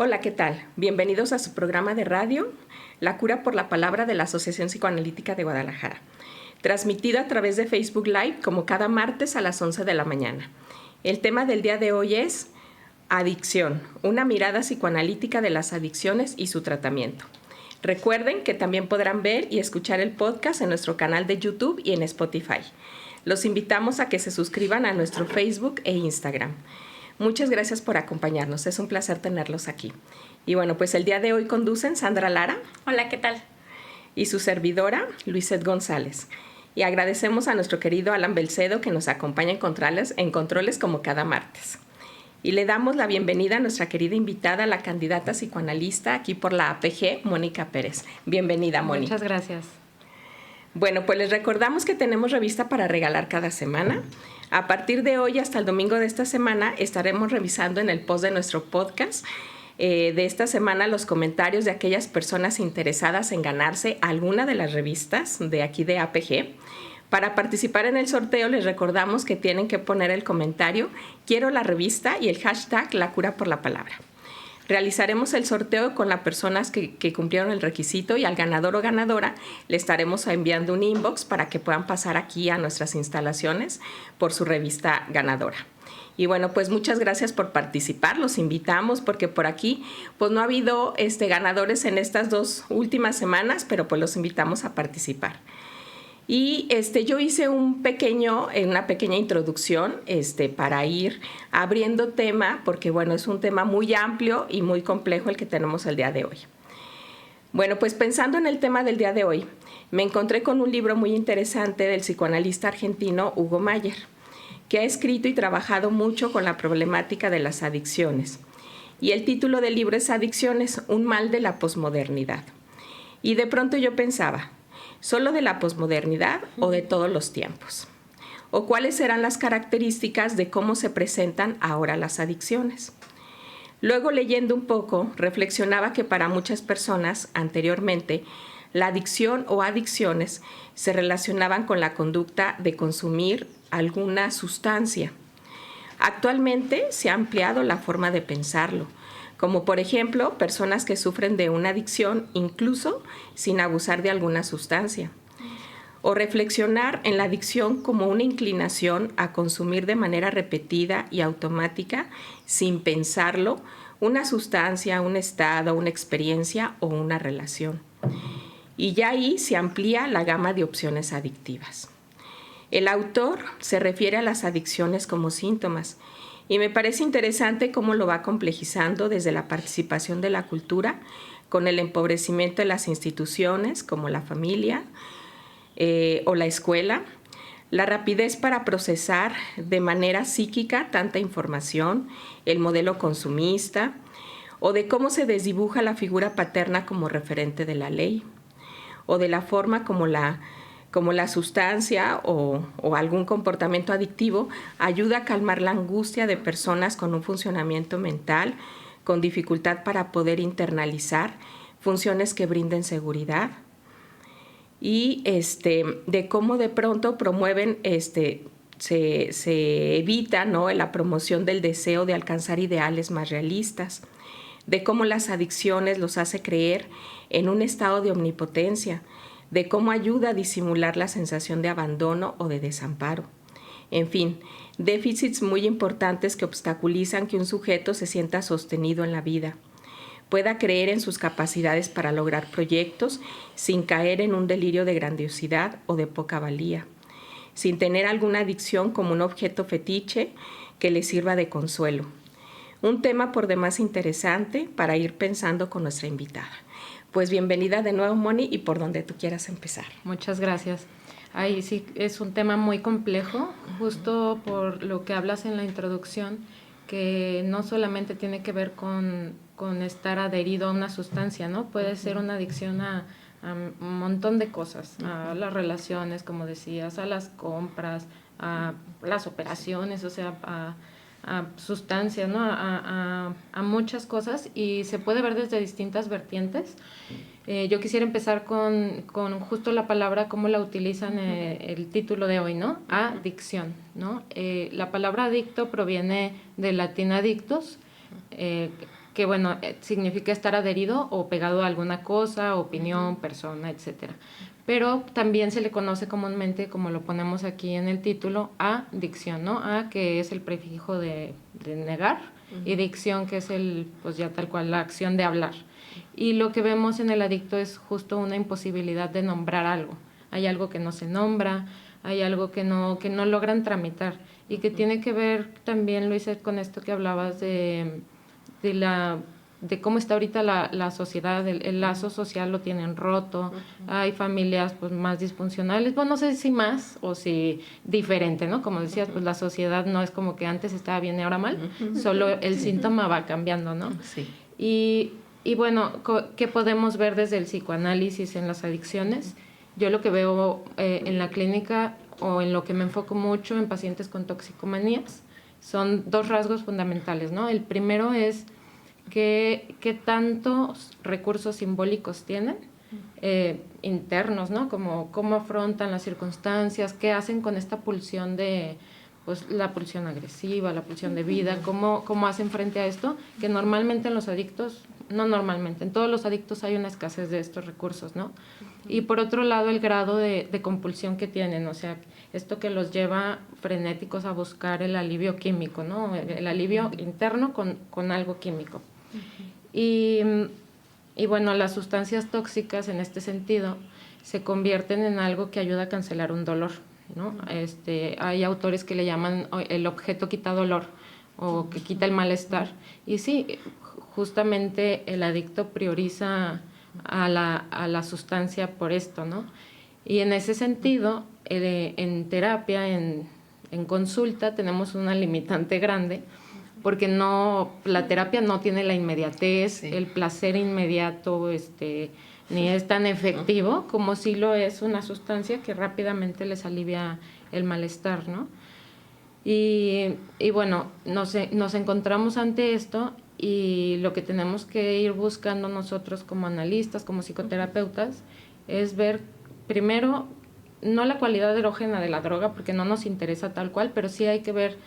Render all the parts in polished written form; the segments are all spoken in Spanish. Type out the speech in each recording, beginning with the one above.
Hola, ¿qué tal? Bienvenidos a su programa de radio, La Cura por la Palabra de la Asociación Psicoanalítica de Guadalajara, transmitido a través de Facebook Live como cada martes a las 11 de la mañana. El tema del día de hoy es adicción, una mirada psicoanalítica de las adicciones y su tratamiento. Recuerden que también podrán ver y escuchar el podcast en nuestro canal de YouTube y en Spotify. Los invitamos a que se suscriban a nuestro Facebook e Instagram. Muchas gracias por acompañarnos, es un placer tenerlos aquí. Y bueno, pues el día de hoy conducen Sandra Lara. Hola, ¿qué tal? Y su servidora, Luisette González. Y agradecemos a nuestro querido Alan Belcedo que nos acompaña en controles como cada martes. Y le damos la bienvenida a nuestra querida invitada, la candidata psicoanalista aquí por la APG, Mónica Pérez. Bienvenida, Mónica. Muchas gracias. Bueno, pues les recordamos que tenemos revista para regalar cada semana. A partir de hoy hasta el domingo de esta semana estaremos revisando en el post de nuestro podcast de esta semana los comentarios de aquellas personas interesadas en ganarse alguna de las revistas de aquí de APG. Para participar en el sorteo les recordamos que tienen que poner el comentario "Quiero la revista" y el hashtag La Cura por la Palabra. Realizaremos el sorteo con las personas que cumplieron el requisito y al ganador o ganadora le estaremos enviando un inbox para que puedan pasar aquí a nuestras instalaciones por su revista ganadora. Y bueno, pues muchas gracias por participar, los invitamos porque por aquí pues no ha habido ganadores en estas 2 últimas semanas, pero pues los invitamos a participar. Y yo hice una pequeña introducción para ir abriendo tema, porque bueno, es un tema muy amplio y muy complejo el que tenemos el día de hoy. Bueno, pues pensando en el tema del día de hoy, me encontré con un libro muy interesante del psicoanalista argentino Hugo Mayer, que ha escrito y trabajado mucho con la problemática de las adicciones. Y el título del libro es Adicciones, un mal de la posmodernidad. Y de pronto yo pensaba, ¿solo de la posmodernidad o de todos los tiempos? ¿O cuáles serán las características de cómo se presentan ahora las adicciones? Luego, leyendo un poco, reflexionaba que para muchas personas anteriormente la adicción o adicciones se relacionaban con la conducta de consumir alguna sustancia. Actualmente se ha ampliado la forma de pensarlo, como por ejemplo personas que sufren de una adicción incluso sin abusar de alguna sustancia. O reflexionar en la adicción como una inclinación a consumir de manera repetida y automática, sin pensarlo, una sustancia, un estado, una experiencia o una relación. Y ya ahí se amplía la gama de opciones adictivas. El autor se refiere a las adicciones como síntomas, y me parece interesante cómo lo va complejizando desde la participación de la cultura con el empobrecimiento de las instituciones como la familia o la escuela, la rapidez para procesar de manera psíquica tanta información, el modelo consumista, o de cómo se desdibuja la figura paterna como referente de la ley, o de la forma como la sustancia o algún comportamiento adictivo ayuda a calmar la angustia de personas con un funcionamiento mental, con dificultad para poder internalizar funciones que brinden seguridad, y de cómo de pronto promueven, se evita, ¿no?, la promoción del deseo de alcanzar ideales más realistas, de cómo las adicciones los hace creer en un estado de omnipotencia, de cómo ayuda a disimular la sensación de abandono o de desamparo. En fin, déficits muy importantes que obstaculizan que un sujeto se sienta sostenido en la vida, pueda creer en sus capacidades para lograr proyectos sin caer en un delirio de grandiosidad o de poca valía, sin tener alguna adicción como un objeto fetiche que le sirva de consuelo. Un tema por demás interesante para ir pensando con nuestra invitada. Pues bienvenida de nuevo, Moni, y por donde tú quieras empezar. Muchas gracias. Ay, sí, es un tema muy complejo, justo por lo que hablas en la introducción, que no solamente tiene que ver con estar adherido a una sustancia, ¿no? Puede ser una adicción a un montón de cosas, a las relaciones, como decías, a las compras, a las operaciones, o sea, a sustancias, ¿no? A muchas cosas, y se puede ver desde distintas vertientes. Yo quisiera empezar con justo la palabra, cómo la utilizan el título de hoy, ¿no? Adicción, ¿no? La palabra adicto proviene del latín adictus, que bueno, significa estar adherido o pegado a alguna cosa, opinión, persona, etcétera. Pero también se le conoce comúnmente, como lo ponemos aquí en el título, adicción, ¿no? A, que es el prefijo de negar, y dicción, que es pues ya tal cual, la acción de hablar. Y lo que vemos en el adicto es justo una imposibilidad de nombrar algo. Hay algo que no se nombra, hay algo que no logran tramitar, y que tiene que ver también, Luisa, con esto que hablabas de cómo está ahorita la sociedad, el lazo social lo tienen roto, hay familias pues más disfuncionales, bueno, no sé si más o si diferente, ¿no? Como decías, pues la sociedad no es como que antes estaba bien y ahora mal, solo el síntoma va cambiando, ¿no? Sí. Y bueno, ¿qué podemos ver desde el psicoanálisis en las adicciones? Yo lo que veo en la clínica, o en lo que me enfoco mucho en pacientes con toxicomanías, son dos rasgos fundamentales, ¿no? El primero es qué tantos recursos simbólicos tienen, internos, ¿no? Como cómo afrontan las circunstancias, qué hacen con esta pulsión de, pues, la pulsión agresiva, la pulsión de vida, cómo hacen frente a esto, que normalmente en los adictos, no normalmente, en todos los adictos hay una escasez de estos recursos, ¿no? Y por otro lado, el grado de compulsión que tienen, o sea, esto que los lleva frenéticos a buscar el alivio químico, ¿no? El alivio interno con algo químico. Y bueno, las sustancias tóxicas en este sentido se convierten en algo que ayuda a cancelar un dolor, ¿no? Hay autores que le llaman el objeto quita dolor, o que quita el malestar. Y sí, justamente el adicto prioriza a la sustancia por esto, ¿no? Y en ese sentido, en terapia, en consulta, tenemos una limitante grande, porque la terapia no tiene la inmediatez, sí, el placer inmediato, ni es tan efectivo como si lo es una sustancia que rápidamente les alivia el malestar, ¿no? Y bueno, nos encontramos ante esto, y lo que tenemos que ir buscando nosotros como analistas, como psicoterapeutas, es ver primero, no la cualidad erógena de la droga, porque no nos interesa tal cual, pero sí hay que ver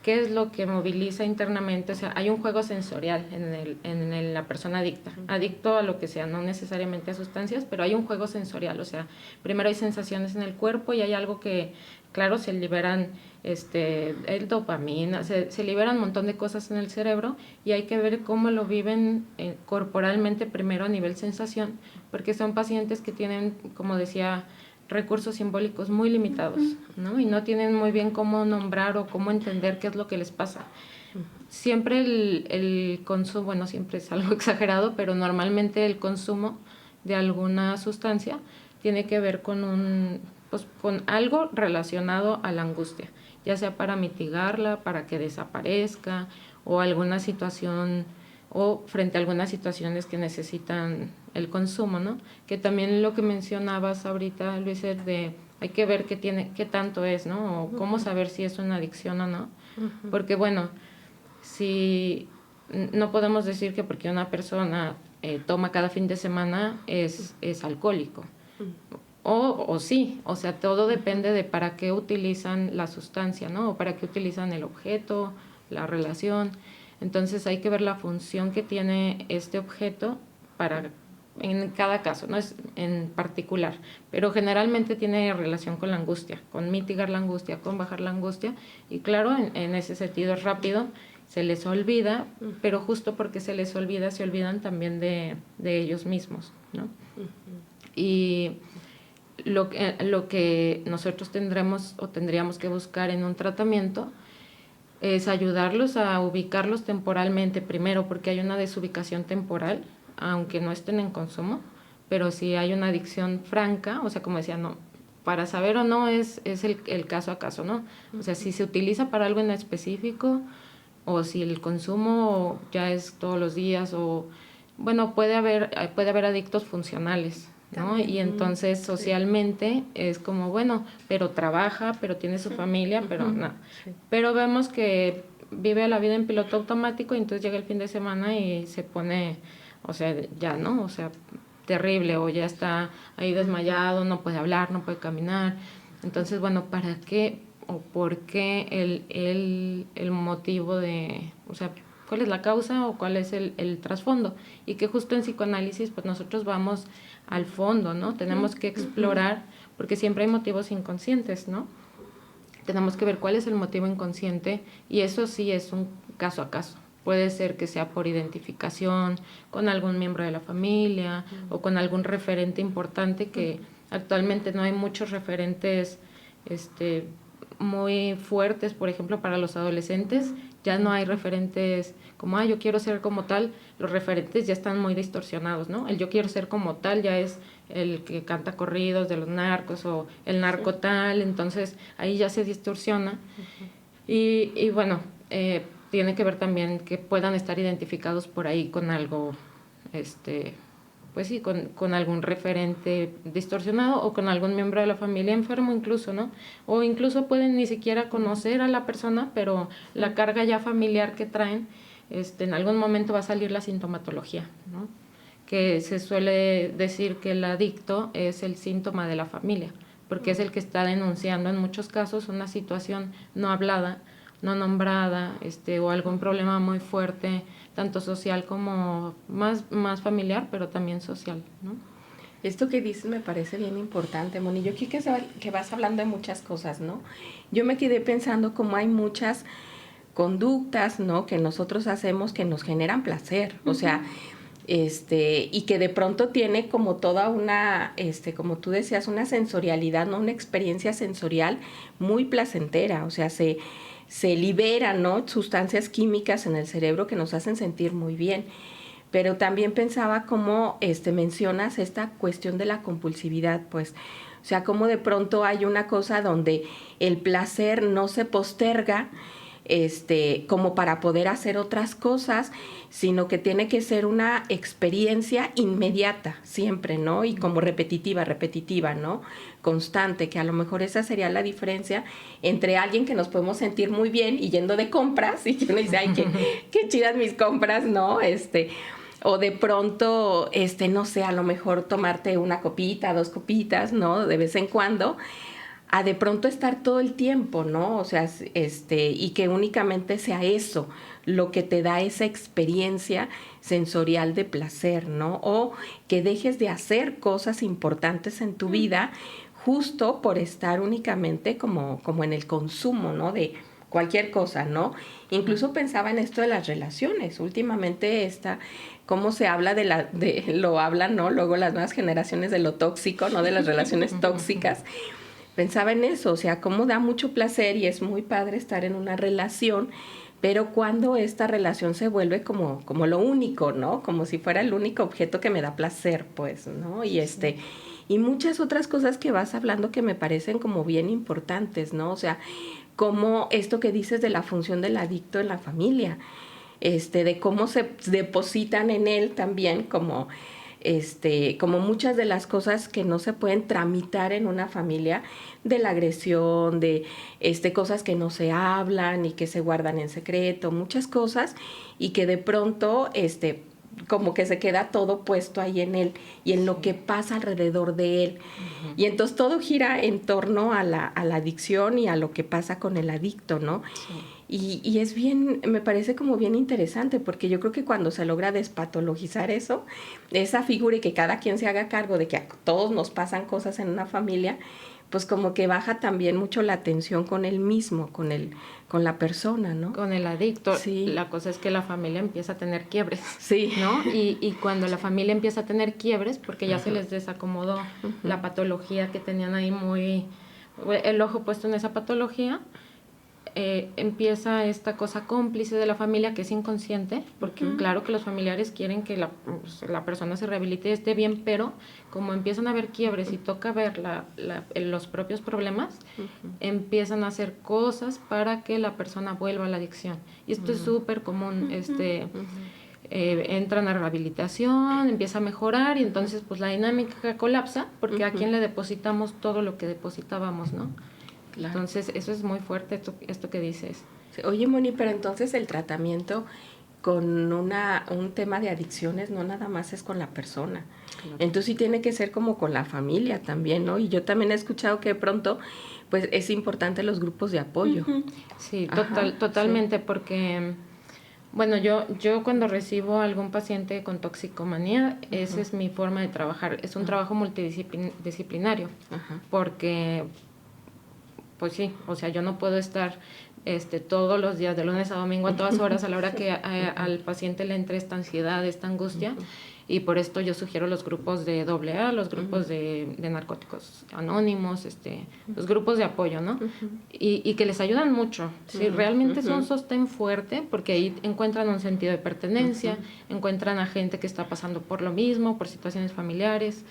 qué es lo que moviliza internamente. O sea, hay un juego sensorial en la persona adicta, adicto a lo que sea, no necesariamente a sustancias, pero hay un juego sensorial. O sea, primero hay sensaciones en el cuerpo, y hay algo que, claro, se liberan el dopamina, se liberan un montón de cosas en el cerebro, y hay que ver cómo lo viven corporalmente, primero a nivel sensación, porque son pacientes que tienen, como decía, recursos simbólicos muy limitados, ¿no? Y no tienen muy bien cómo nombrar o cómo entender qué es lo que les pasa. Siempre el consumo, bueno, siempre es algo exagerado, pero normalmente el consumo de alguna sustancia tiene que ver con algo relacionado a la angustia, ya sea para mitigarla, para que desaparezca, o alguna situación, o frente a algunas situaciones que necesitan el consumo, ¿no? Que también lo que mencionabas ahorita, Luis, hay que ver qué tanto es, ¿no? O cómo saber si es una adicción o no. Porque bueno, si no podemos decir que porque una persona toma cada fin de semana es alcohólico. O sí, o sea, todo depende de para qué utilizan la sustancia, ¿no? O para qué utilizan el objeto, la relación. Entonces hay que ver la función que tiene este objeto en cada caso, no es en particular, pero generalmente tiene relación con la angustia, con mitigar la angustia, con bajar la angustia, y claro, en ese sentido es rápido, se les olvida, pero justo porque se les olvida, se olvidan también de ellos mismos, ¿no? Y lo que nosotros tendríamos que buscar en un tratamiento es ayudarlos a ubicarlos temporalmente primero, porque hay una desubicación temporal, aunque no estén en consumo, pero si hay una adicción franca, o sea, como decía, no, para saber o no es el caso a caso, ¿no? O sea, si se utiliza para algo en específico, o si el consumo ya es todos los días, o bueno, puede haber adictos funcionales, ¿no? Y entonces socialmente es como, bueno, pero trabaja, pero tiene su familia, pero no. Pero vemos que vive la vida en piloto automático, y entonces llega el fin de semana y se pone, o sea, ya, ¿no? O sea, terrible, o ya está ahí desmayado, no puede hablar, no puede caminar. Entonces, bueno, ¿para qué o por qué el motivo de, o sea, cuál es la causa o cuál es el trasfondo. Y que justo en psicoanálisis, pues nosotros vamos al fondo, ¿no? Tenemos que explorar, porque siempre hay motivos inconscientes, ¿no? Tenemos que ver cuál es el motivo inconsciente y eso sí es un caso a caso. Puede ser que sea por identificación con algún miembro de la familia o con algún referente importante, que actualmente no hay muchos referentes muy fuertes, por ejemplo, para los adolescentes. Ya no hay referentes como, yo quiero ser como tal. Los referentes ya están muy distorsionados, ¿no? El yo quiero ser como tal ya es el que canta corridos de los narcos o el narco tal, entonces ahí ya se distorsiona. Y bueno, tiene que ver también que puedan estar identificados por ahí con algo, pues sí, con algún referente distorsionado o con algún miembro de la familia enfermo incluso, ¿no? O incluso pueden ni siquiera conocer a la persona, pero la carga ya familiar que traen, en algún momento va a salir la sintomatología, ¿no? Que se suele decir que el adicto es el síntoma de la familia, porque es el que está denunciando en muchos casos una situación no hablada, no nombrada, o algún problema muy fuerte, tanto social como más familiar, pero también social, ¿no? Esto que dices me parece bien importante, Moni. Yo creo que vas hablando de muchas cosas, ¿no? Yo me quedé pensando cómo hay muchas conductas, ¿no?, que nosotros hacemos que nos generan placer, o sea, y que de pronto tiene como toda una, como tú decías, una sensorialidad, ¿no?, una experiencia sensorial muy placentera, o sea, se liberan, ¿no?, sustancias químicas en el cerebro que nos hacen sentir muy bien. Pero también pensaba cómo mencionas esta cuestión de la compulsividad, pues, o sea, cómo de pronto hay una cosa donde el placer no se posterga, como para poder hacer otras cosas, sino que tiene que ser una experiencia inmediata siempre, ¿no? Y como repetitiva, ¿no? Constante, que a lo mejor esa sería la diferencia entre alguien que nos podemos sentir muy bien y yendo de compras y que uno dice, ay, qué chidas mis compras, ¿no? O de pronto, no sé, a lo mejor tomarte una copita, 2 copitas, ¿no? De vez en cuando, a de pronto estar todo el tiempo, ¿no? O sea, y que únicamente sea eso lo que te da esa experiencia sensorial de placer, ¿no? O que dejes de hacer cosas importantes en tu vida justo por estar únicamente como en el consumo, ¿no? De cualquier cosa, ¿no? Incluso pensaba en esto de las relaciones. Últimamente cómo se habla lo hablan, ¿no? Luego las nuevas generaciones de lo tóxico, ¿no? De las relaciones tóxicas. Pensaba en eso, o sea, cómo da mucho placer y es muy padre estar en una relación, pero cuando esta relación se vuelve como lo único, ¿no? Como si fuera el único objeto que me da placer, pues, ¿no? Y y muchas otras cosas que vas hablando que me parecen como bien importantes, ¿no? O sea, como esto que dices de la función del adicto en la familia, de cómo se depositan en él también como muchas de las cosas que no se pueden tramitar en una familia, de la agresión, de cosas que no se hablan y que se guardan en secreto, muchas cosas, y que de pronto como que se queda todo puesto ahí en él y en lo que pasa alrededor de él. Uh-huh. Y entonces todo gira en torno a la adicción y a lo que pasa con el adicto, ¿no? Sí. Y es bien, me parece como bien interesante, porque yo creo que cuando se logra despatologizar eso, esa figura, y que cada quien se haga cargo de que a todos nos pasan cosas en una familia, pues como que baja también mucho la tensión con él mismo, con la persona, ¿no? Con el adicto. Sí. La cosa es que la familia empieza a tener quiebres. Sí. ¿No? Y cuando la familia empieza a tener quiebres, porque ya se les desacomodó la patología que tenían ahí el ojo puesto en esa patología, empieza esta cosa cómplice de la familia que es inconsciente, porque claro que los familiares quieren que la persona se rehabilite y esté bien, pero como empiezan a haber quiebres y toca ver los propios problemas, empiezan a hacer cosas para que la persona vuelva a la adicción. Y esto es súper común, entran a rehabilitación, empieza a mejorar y entonces pues la dinámica colapsa porque a quién le depositamos todo lo que depositábamos, ¿no? Claro. Entonces, eso es muy fuerte, esto que dices. Oye, Moni, pero entonces el tratamiento con un tema de adicciones no nada más es con la persona. Claro. Entonces sí tiene que ser como con la familia también, ¿no? Y yo también he escuchado que de pronto, pues, es importante los grupos de apoyo. Sí, totalmente, sí. Porque Bueno, yo cuando recibo a algún paciente con toxicomanía, esa es mi forma de trabajar. Es un trabajo multidisciplinario, porque, pues sí, o sea, yo no puedo estar todos los días, de lunes a domingo, a todas horas, a la hora que al paciente le entre esta ansiedad, esta angustia, y por esto yo sugiero los grupos de AA, los grupos de narcóticos anónimos, los grupos de apoyo, ¿no? Y que les ayudan mucho. Sí, realmente es un sostén fuerte, porque ahí encuentran un sentido de pertenencia, encuentran a gente que está pasando por lo mismo, por situaciones familiares,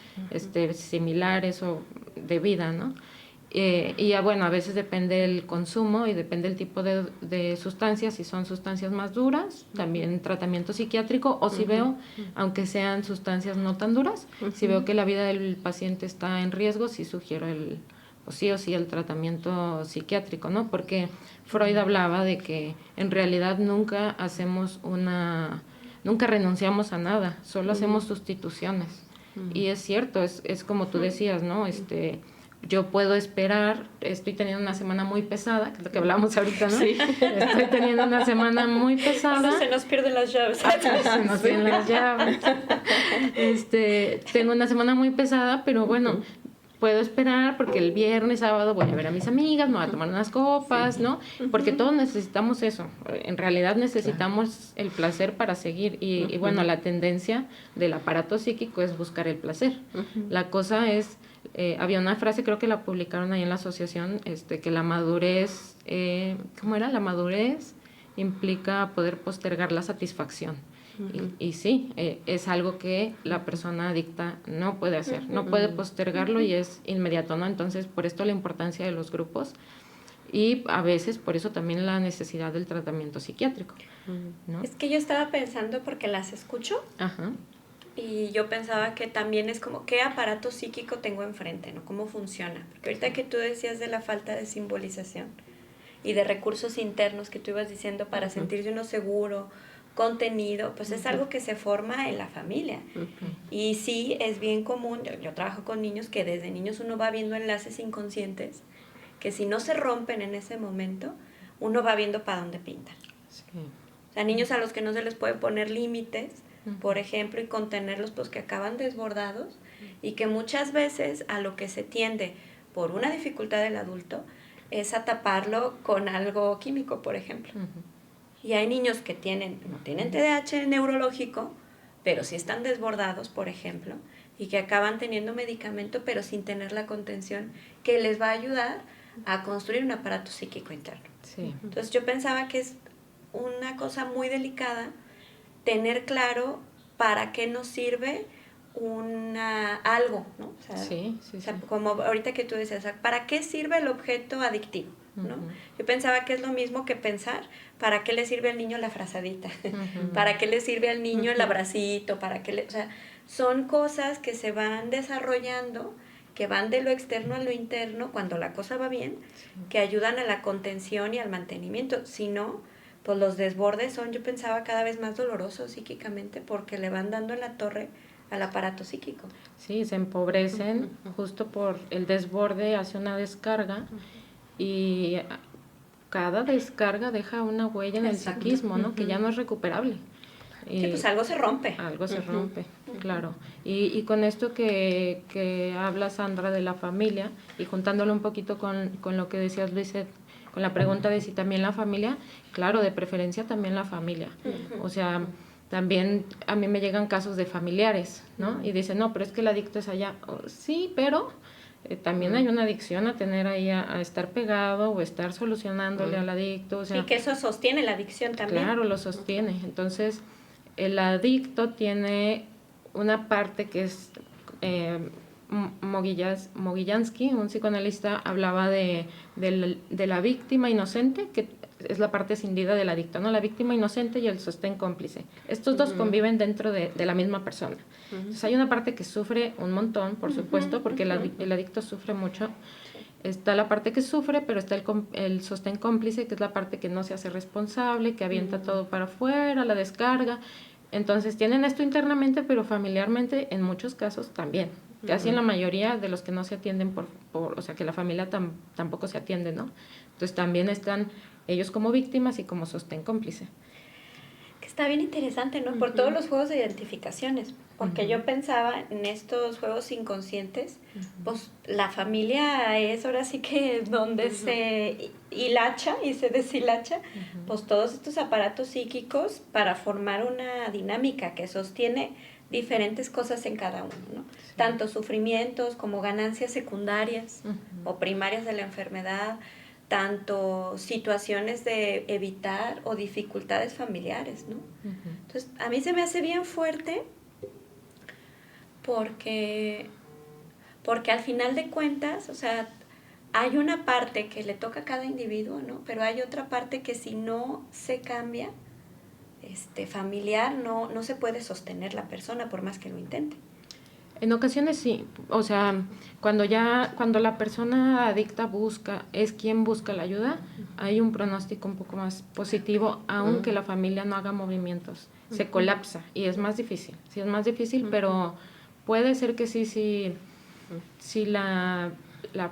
similares o de vida, ¿no? Y bueno, a veces depende el consumo y depende el tipo de sustancias, si son sustancias más duras, también tratamiento psiquiátrico, o si veo, aunque sean sustancias no tan duras, si veo que la vida del paciente está en riesgo, sí sugiero sí o sí el tratamiento psiquiátrico, ¿no? Porque Freud hablaba de que en realidad nunca renunciamos a nada, solo hacemos sustituciones. Y es cierto, es como tú decías, ¿no? Yo puedo esperar, estoy teniendo una semana muy pesada, que es lo que hablamos ahorita, ¿no? Sí. Estoy teniendo una semana muy pesada. Se nos pierden las llaves. Se nos pierden las llaves. Tengo una semana muy pesada, pero bueno, puedo esperar porque el viernes, sábado voy a ver a mis amigas, me voy a tomar unas copas, ¿no? Porque todos necesitamos eso. En realidad necesitamos el placer para seguir. Y bueno, la tendencia del aparato psíquico es buscar el placer. La cosa es... había una frase, creo que la publicaron ahí en la asociación, que la madurez, ¿cómo era? La madurez implica poder postergar la satisfacción. Y sí, es algo que la persona adicta no puede hacer, no puede postergarlo y es inmediato, ¿no? Entonces, por esto la importancia de los grupos y a veces por eso también la necesidad del tratamiento psiquiátrico, ¿no? Es que yo estaba pensando, porque las escucho, Ajá. y yo pensaba que también es como, ¿qué aparato psíquico tengo enfrente, no? ¿Cómo funciona? Porque ahorita que tú decías de la falta de simbolización y de recursos internos que tú ibas diciendo para sentirse uno seguro, contenido, pues es algo que se forma en la familia. Y sí, es bien común, yo trabajo con niños que desde niños uno va viendo enlaces inconscientes que si no se rompen en ese momento, uno va viendo para dónde pintan. Sí. O sea, niños a los que no se les puede poner límites, por ejemplo, y contenerlos, pues que acaban desbordados, y que muchas veces a lo que se tiende por una dificultad del adulto es a taparlo con algo químico, por ejemplo. Y hay niños que no tienen TDAH neurológico, pero sí están desbordados, por ejemplo, y que acaban teniendo medicamento, pero sin tener la contención que les va a ayudar a construir un aparato psíquico interno. Sí. Entonces yo pensaba que es una cosa muy delicada tener claro para qué nos sirve algo, ¿no? O sea, sí. como ahorita que tú decías, ¿para qué sirve el objeto adictivo? ¿No? Yo pensaba que es lo mismo que pensar, ¿para qué le sirve al niño la frazadita? ¿Para qué le sirve al niño el abracito? O sea, son cosas que se van desarrollando, que van de lo externo a lo interno cuando la cosa va bien, que ayudan a la contención y al mantenimiento. Si no, pues los desbordes son, yo pensaba, cada vez más dolorosos psíquicamente porque le van dando en la torre al aparato psíquico. Sí, se empobrecen justo por el desborde, hace una descarga y cada descarga deja una huella en el psiquismo, ¿no? Que ya no es recuperable. Sí, pues algo se rompe. Algo se rompe, claro. Y con esto que habla Sandra de la familia, y juntándolo un poquito con lo que decías, Luiset, con la pregunta de si también la familia, claro, de preferencia también la familia. O sea, también a mí me llegan casos de familiares, ¿no? Y dicen, no, pero es que el adicto es allá. Sí, pero también hay una adicción a tener ahí, a estar pegado o estar solucionándole al adicto. O sea, y que eso sostiene la adicción también. Claro, lo sostiene. Entonces, el adicto tiene una parte que es... Mogillansky, un psicoanalista, hablaba de la víctima inocente, que es la parte escindida del adicto, ¿no? La víctima inocente y el sostén cómplice. Estos dos conviven dentro de la misma persona. Entonces hay una parte que sufre un montón, por supuesto, porque el adicto sufre mucho. Está la parte que sufre, pero está el sostén cómplice, que es la parte que no se hace responsable, que avienta todo para afuera, la descarga. Entonces tienen esto internamente, pero familiarmente en muchos casos también. Casi en la mayoría de los que no se atienden o sea, que la familia tampoco se atiende, ¿no? Entonces también están ellos como víctimas y como sostén cómplice. está bien interesante, ¿no? Por todos los juegos de identificaciones, porque yo pensaba en estos juegos inconscientes, pues la familia es ahora sí que donde se hilacha y se deshilacha, pues todos estos aparatos psíquicos para formar una dinámica que sostiene diferentes cosas en cada uno, ¿no? Sí. Tanto sufrimientos como ganancias secundarias o primarias de la enfermedad, tanto situaciones de evitar o dificultades familiares, ¿no? Entonces, a mí se me hace bien fuerte porque al final de cuentas, o sea, hay una parte que le toca a cada individuo, ¿no? Pero hay otra parte que si no se cambia, familiar, no se puede sostener la persona por más que lo intente. En ocasiones sí, o sea, cuando la persona adicta es quien busca la ayuda, hay un pronóstico un poco más positivo, aunque la familia no haga movimientos, se colapsa y es más difícil, sí es más difícil, pero puede ser que sí la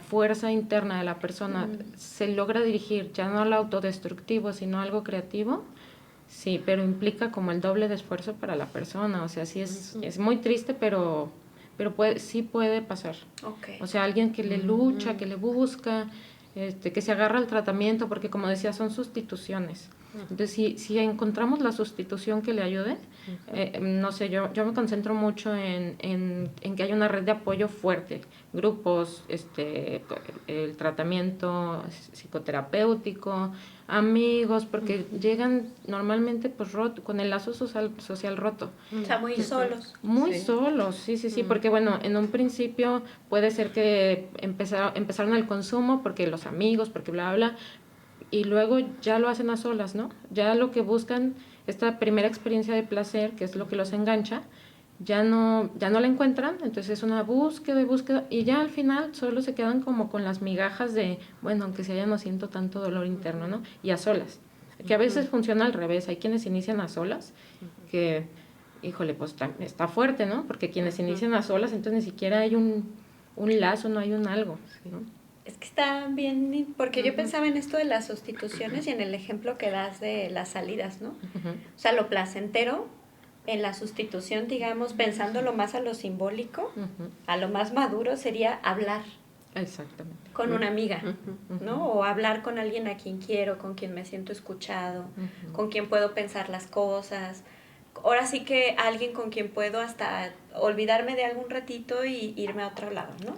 fuerza interna de la persona se logra dirigir, ya no al autodestructivo, sino a algo creativo. Sí, pero implica como el doble de esfuerzo para la persona, o sea, sí es muy triste, pero sí puede pasar. Okay. O sea, alguien que le lucha, que le busca, que se agarra al tratamiento, porque como decía, son sustituciones. Entonces, si encontramos la sustitución que le ayude, no sé, yo me concentro mucho en que haya una red de apoyo fuerte, grupos, el tratamiento psicoterapéutico, amigos, porque llegan normalmente pues con el lazo social roto. O sea, muy solos. Muy solos, sí, porque bueno, en un principio puede ser que empezaron el consumo porque los amigos, porque bla, bla, y luego ya lo hacen a solas, ¿no? Ya lo que buscan, esta primera experiencia de placer, que es lo que los engancha, ya no la encuentran, entonces es una búsqueda, y ya al final solo se quedan como con las migajas de, bueno, aunque sea ya no siento tanto dolor interno, ¿no? Y a solas, que a veces funciona al revés, hay quienes inician a solas, que, híjole, pues está fuerte, ¿no? Porque quienes inician a solas, entonces ni siquiera hay un lazo, no hay un algo, ¿no? Es que está bien, porque yo pensaba en esto de las sustituciones y en el ejemplo que das de las salidas, ¿no? O sea, lo placentero en la sustitución, digamos, pensándolo más a lo simbólico, a lo más maduro, sería hablar. Exactamente. Con una amiga, ¿no? O hablar con alguien a quien quiero, con quien me siento escuchado, con quien puedo pensar las cosas. Ahora sí que alguien con quien puedo hasta olvidarme de algún ratito y irme a otro lado, ¿no?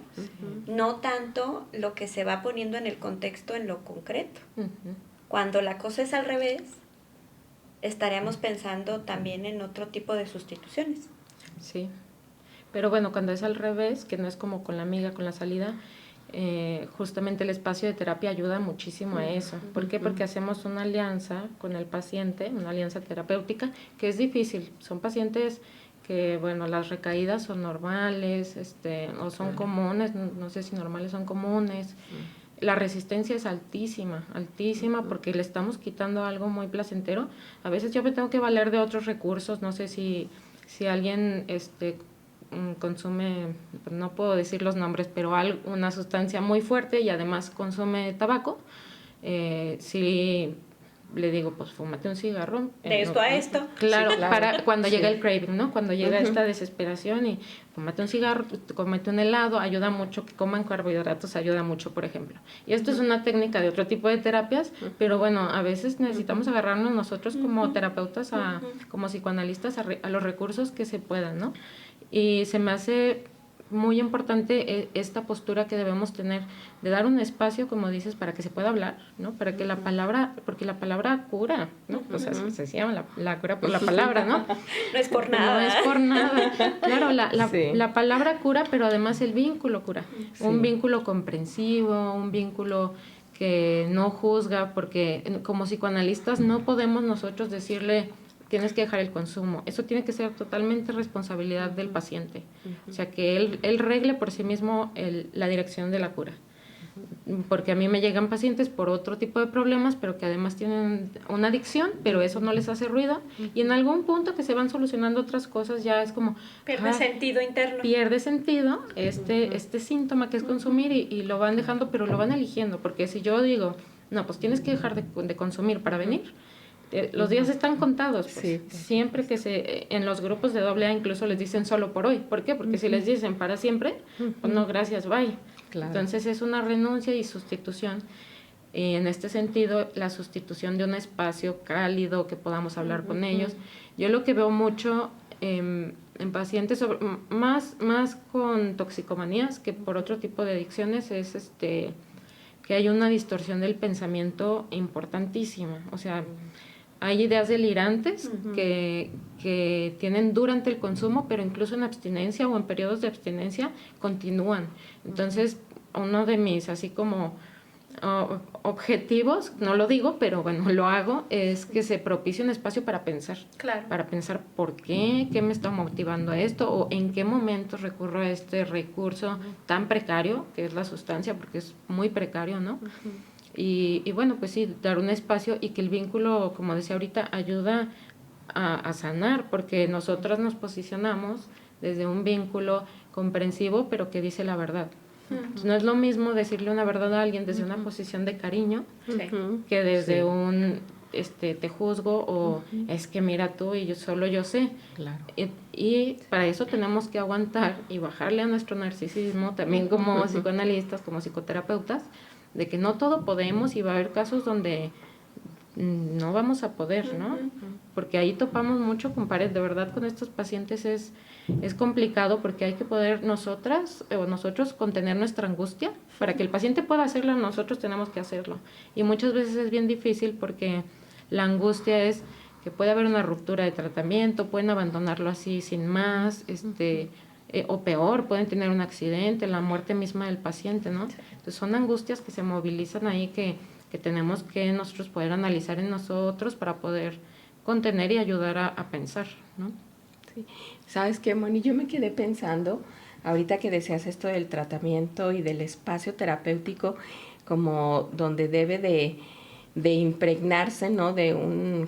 No tanto lo que se va poniendo en el contexto en lo concreto. Cuando la cosa es al revés, estaremos pensando también en otro tipo de sustituciones. Sí, pero bueno, cuando es al revés, que no es como con la amiga, con la salida, justamente el espacio de terapia ayuda muchísimo a eso. ¿Por qué? Porque hacemos una alianza con el paciente, una alianza terapéutica, que es difícil. Son pacientes que, bueno, las recaídas son normales, o son comunes, no sé si normales son comunes. La resistencia es altísima, porque le estamos quitando algo muy placentero. A veces yo me tengo que valer de otros recursos, no sé si alguien consume, no puedo decir los nombres, pero una sustancia muy fuerte y además consume tabaco, si le digo, pues fúmate un cigarro. De esto a esto. Claro, para cuando llega el craving, ¿no? Cuando llega esta desesperación y fúmate un cigarro, cómete un helado, ayuda mucho, que coman carbohidratos, ayuda mucho, por ejemplo. Y esto es una técnica de otro tipo de terapias, pero bueno, a veces necesitamos agarrarnos nosotros como terapeutas, como psicoanalistas, a los recursos que se puedan, ¿no? Y se me hace muy importante esta postura que debemos tener de dar un espacio, como dices, para que se pueda hablar, ¿no? Para que la palabra, porque la palabra cura, ¿no? O sea, se llama la cura por la palabra, ¿no? No es por nada. No es por nada. Claro, la palabra cura, pero además el vínculo cura. Sí. Un vínculo comprensivo, un vínculo que no juzga, porque como psicoanalistas no podemos nosotros decirle tienes que dejar el consumo. Eso tiene que ser totalmente responsabilidad del paciente. O sea, que él regle por sí mismo la dirección de la cura. Porque a mí me llegan pacientes por otro tipo de problemas, pero que además tienen una adicción, pero eso no les hace ruido. Y en algún punto que se van solucionando otras cosas, ya es como... Pierde sentido interno. Pierde sentido este síntoma que es consumir y lo van dejando, pero lo van eligiendo. Porque si yo digo, no, pues tienes que dejar de consumir para venir, los días están contados, pues. Sí. Siempre que en los grupos de AA incluso les dicen solo por hoy. ¿Por qué? Porque si les dicen para siempre, pues no, gracias, bye. Claro. Entonces es una renuncia y sustitución. Y en este sentido, la sustitución de un espacio cálido que podamos hablar con ellos. Yo lo que veo mucho en pacientes, más con toxicomanías que por otro tipo de adicciones, es que hay una distorsión del pensamiento importantísima. O sea, hay ideas delirantes que tienen durante el consumo, pero incluso en abstinencia o en periodos de abstinencia continúan. Entonces, uno de mis así como objetivos, no lo digo, pero bueno, lo hago, es que se propicie un espacio para pensar. Claro. Para pensar por qué me está motivando a esto, o en qué momento recurro a este recurso tan precario, que es la sustancia, porque es muy precario, ¿no? Y bueno, pues sí, dar un espacio y que el vínculo, como decía ahorita, ayuda a sanar, porque nosotras nos posicionamos desde un vínculo comprensivo, pero que dice la verdad. Entonces, no es lo mismo decirle una verdad a alguien desde una posición de cariño que desde un te juzgo o es que mira tú y solo yo sé. Claro. Y para eso tenemos que aguantar y bajarle a nuestro narcisismo, también como psicoanalistas, como psicoterapeutas, de que no todo podemos y va a haber casos donde no vamos a poder, ¿no? Porque ahí topamos mucho con pared. De verdad, con estos pacientes es complicado porque hay que poder nosotros contener nuestra angustia. Para que el paciente pueda hacerlo, nosotros tenemos que hacerlo. Y muchas veces es bien difícil porque la angustia es que puede haber una ruptura de tratamiento, pueden abandonarlo así sin más, o peor, pueden tener un accidente, la muerte misma del paciente, ¿no? Entonces son angustias que se movilizan ahí que tenemos que nosotros poder analizar en nosotros para poder contener y ayudar a pensar, ¿no? Sí. ¿Sabes qué, Moni? Yo me quedé pensando, ahorita que decías esto del tratamiento y del espacio terapéutico, como donde debe de impregnarse, ¿no?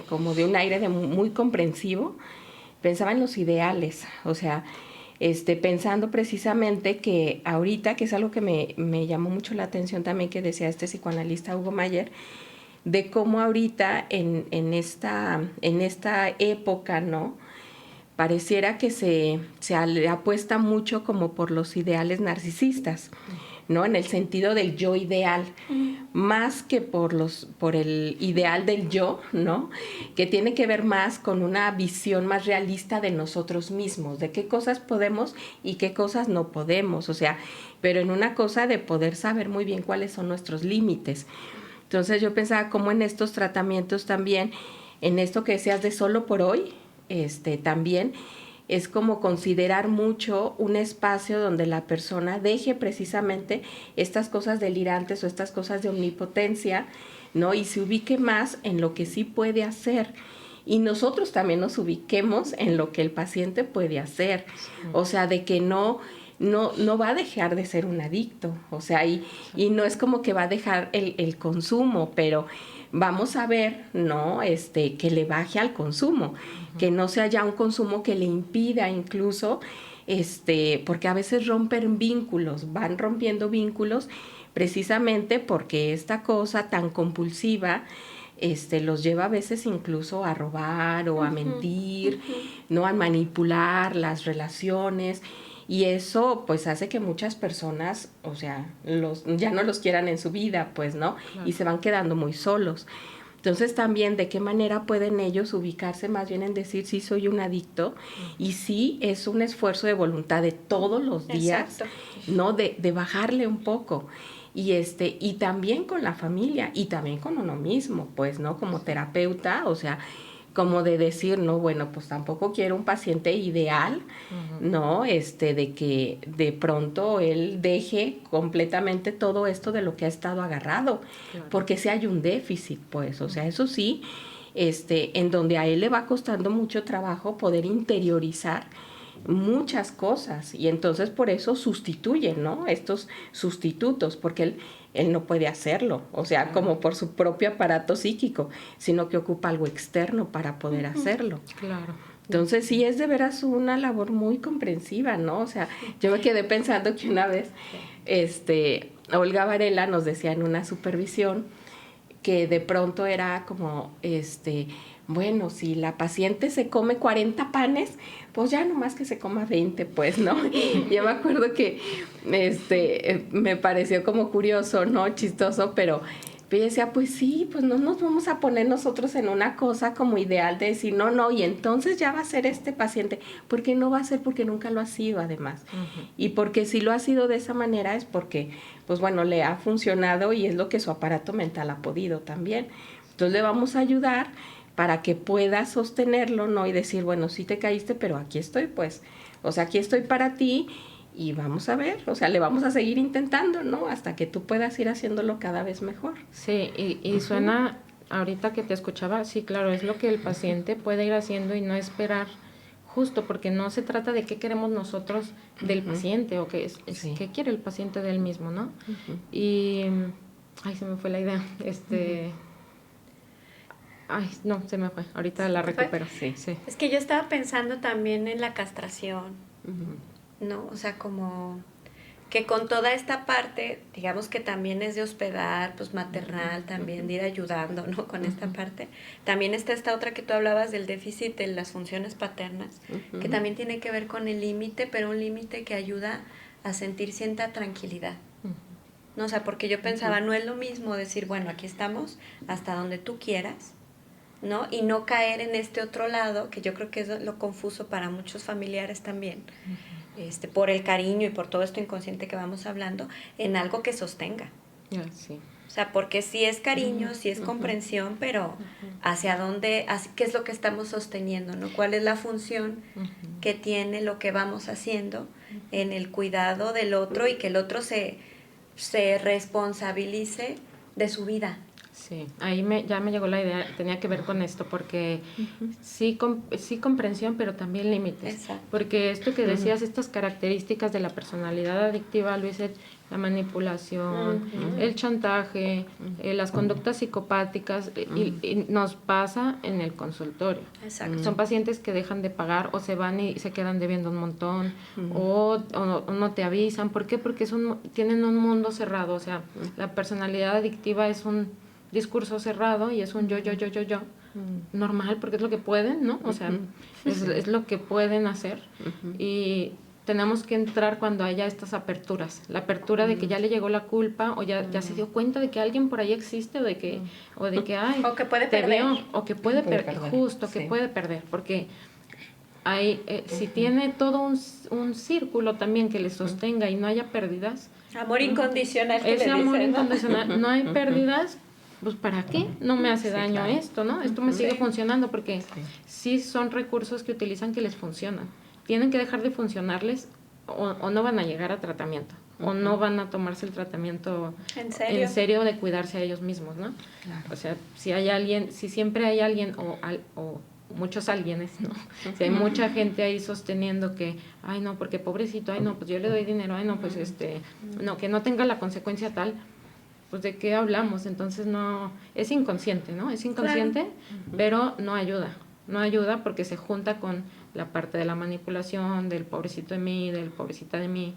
Como de un aire muy comprensivo. Pensaba en los ideales, o sea, pensando precisamente que ahorita, que es algo que me llamó mucho la atención también que decía este psicoanalista Hugo Mayer, de cómo ahorita en esta época, ¿no? Pareciera que se apuesta mucho como por los ideales narcisistas, ¿no? En el sentido del yo ideal, más que por el ideal del yo, ¿no? Que tiene que ver más con una visión más realista de nosotros mismos, de qué cosas podemos y qué cosas no podemos, o sea, pero en una cosa de poder saber muy bien cuáles son nuestros límites. Entonces yo pensaba cómo en estos tratamientos también, en esto que decías de solo por hoy, también es como considerar mucho un espacio donde la persona deje precisamente estas cosas delirantes o estas cosas de omnipotencia, ¿no? Y se ubique más en lo que sí puede hacer. Y nosotros también nos ubiquemos en lo que el paciente puede hacer. O sea, de que no va a dejar de ser un adicto. O sea, y no es como que va a dejar el consumo, pero vamos a ver, ¿no? Que le baje al consumo, que no sea ya un consumo que le impida incluso, porque a veces rompen vínculos, van rompiendo vínculos precisamente porque esta cosa tan compulsiva los lleva a veces incluso a robar o a mentir, ¿no? A manipular las relaciones. Y eso pues hace que muchas personas, o sea, ya no los quieran en su vida, pues, ¿no? Claro. Y se van quedando muy solos. Entonces también de qué manera pueden ellos ubicarse más bien en decir sí soy un adicto y sí es un esfuerzo de voluntad de todos los días, exacto, ¿no? De bajarle un poco. Y también con la familia y también con uno mismo, pues, ¿no? Como terapeuta, o sea, como de decir, no, bueno, pues tampoco quiero un paciente ideal, ¿no? De que de pronto él deje completamente todo esto de lo que ha estado agarrado, claro, porque si hay un déficit, pues, o sea, eso sí, en donde a él le va costando mucho trabajo poder interiorizar muchas cosas y entonces por eso sustituyen, ¿no? Estos sustitutos, porque él no puede hacerlo, o sea, como por su propio aparato psíquico, sino que ocupa algo externo para poder hacerlo. Claro. Entonces sí es de veras una labor muy comprensiva, ¿no? O sea, yo me quedé pensando que una vez, Olga Varela nos decía en una supervisión que de pronto era como, bueno, si la paciente se come 40 panes, pues ya nomás que se coma 20, pues, ¿no? Yo me acuerdo que me pareció como curioso, ¿no? Chistoso, pero yo decía, pues sí, pues no nos vamos a poner nosotros en una cosa como ideal de decir, no, y entonces ya va a ser este paciente. ¿Por qué no va a ser? Porque nunca lo ha sido, además. Uh-huh. Y porque si lo ha sido de esa manera es porque, pues bueno, le ha funcionado y es lo que su aparato mental ha podido también. Entonces le vamos a ayudar para que pueda sostenerlo, ¿no? Y decir, bueno, sí te caíste, pero aquí estoy, pues. O sea, aquí estoy para ti. Y vamos a ver, o sea, le vamos a seguir intentando, ¿no? Hasta que tú puedas ir haciéndolo cada vez mejor. Sí, y suena, ahorita que te escuchaba, sí, claro, es lo que el paciente puede ir haciendo y no esperar, justo porque no se trata de qué queremos nosotros del paciente o qué sí. qué quiere el paciente del mismo, ¿no? Y, ay, se me fue la idea, Ay, no, se me fue, ahorita la recupero. Sí. Es que yo estaba pensando también en la castración. ¿No? O sea, como que con toda esta parte, digamos que también es de hospedar, pues maternal también, de ir ayudando, ¿no? Con esta parte. También está esta otra que tú hablabas del déficit de las funciones paternas, que también tiene que ver con el límite, pero un límite que ayuda a sentir cierta tranquilidad. ¿No? O sea, porque yo pensaba, no es lo mismo decir, bueno, aquí estamos hasta donde tú quieras, ¿no? Y no caer en este otro lado, que yo creo que es lo confuso para muchos familiares también, por el cariño y por todo esto inconsciente que vamos hablando, en algo que sostenga. Sí. O sea, porque sí es cariño, sí es comprensión, pero ¿hacia dónde, qué es lo que estamos sosteniendo, ¿no? ¿Cuál es la función que tiene lo que vamos haciendo en el cuidado del otro y que el otro se responsabilice de su vida? Sí, ahí ya me llegó la idea, tenía que ver con esto, porque sí comprensión, pero también límites. Exacto. Porque esto que decías, estas características de la personalidad adictiva, Luis, la manipulación, el chantaje, las conductas psicopáticas, y nos pasa en el consultorio. Exacto. Son pacientes que dejan de pagar o se van y se quedan debiendo un montón, o no te avisan. ¿Por qué? Porque tienen un mundo cerrado, o sea, la personalidad adictiva es un discurso cerrado y es un yo, normal, porque es lo que pueden, ¿no? O sea, es lo que pueden hacer, y tenemos que entrar cuando haya estas aperturas, la apertura de que ya le llegó la culpa, o ya se dio cuenta de que alguien por ahí existe, o de que ay, o que puede te perder, veo, o que puede perder, justo, sí. que puede perder, porque hay, si tiene todo un círculo también que le sostenga y no haya pérdidas, amor incondicional, que ese le amor dicen, incondicional, no hay pérdidas, pues ¿para qué? No me hace daño claro. Esto, ¿no? Esto me sigue funcionando, porque sí son recursos que utilizan que les funcionan. Tienen que dejar de funcionarles o no van a llegar a tratamiento, o no van a tomarse el tratamiento en serio de cuidarse a ellos mismos, ¿no? Claro. O sea, si siempre hay alguien o muchos alguienes, ¿no? Si hay mucha gente ahí sosteniendo que, ay no, porque pobrecito, ay no, pues yo le doy dinero, ay no, pues no, que no tenga la consecuencia tal, pues de qué hablamos. Entonces no, es inconsciente, ¿no? Es inconsciente, claro. Pero no ayuda porque se junta con la parte de la manipulación, del pobrecito de mí, del pobrecita de mí,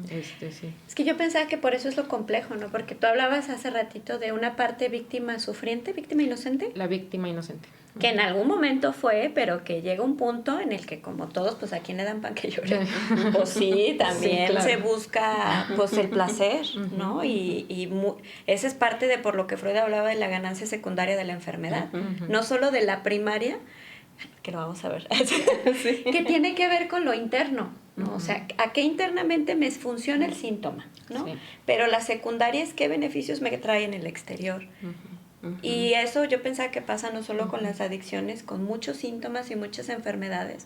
sí. Es que yo pensaba que por eso es lo complejo, ¿no? Porque tú hablabas hace ratito de una parte víctima sufriente, víctima inocente. La víctima inocente. Que en algún momento fue, pero que llega un punto en el que, como todos, pues a quién le dan pan que llore. Pues sí, también sí, claro. Se busca pues el placer, ¿no? Y esa es parte de por lo que Freud hablaba de la ganancia secundaria de la enfermedad. No solo de la primaria, que lo vamos a ver, sí. Que tiene que ver con lo interno, ¿no? O sea, a qué internamente me funciona el síntoma, ¿no? Sí. Pero la secundaria es qué beneficios me trae en el exterior. Y eso yo pensaba que pasa no solo con las adicciones, con muchos síntomas y muchas enfermedades,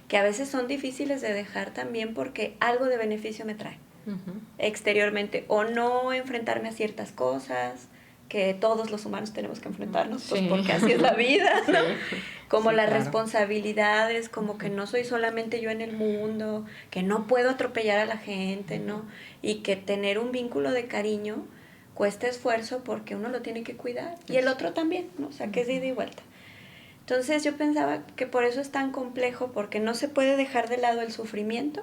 que a veces son difíciles de dejar también porque algo de beneficio me trae exteriormente, o no enfrentarme a ciertas cosas que todos los humanos tenemos que enfrentarnos, pues porque así es la vida, ¿no? Como las responsabilidades, como que no soy solamente yo en el mundo, que no puedo atropellar a la gente, ¿no? Y que tener un vínculo de cariño cuesta esfuerzo porque uno lo tiene que cuidar y el otro también, ¿no? O sea, que es de ida y vuelta. Entonces yo pensaba que por eso es tan complejo, porque no se puede dejar de lado el sufrimiento,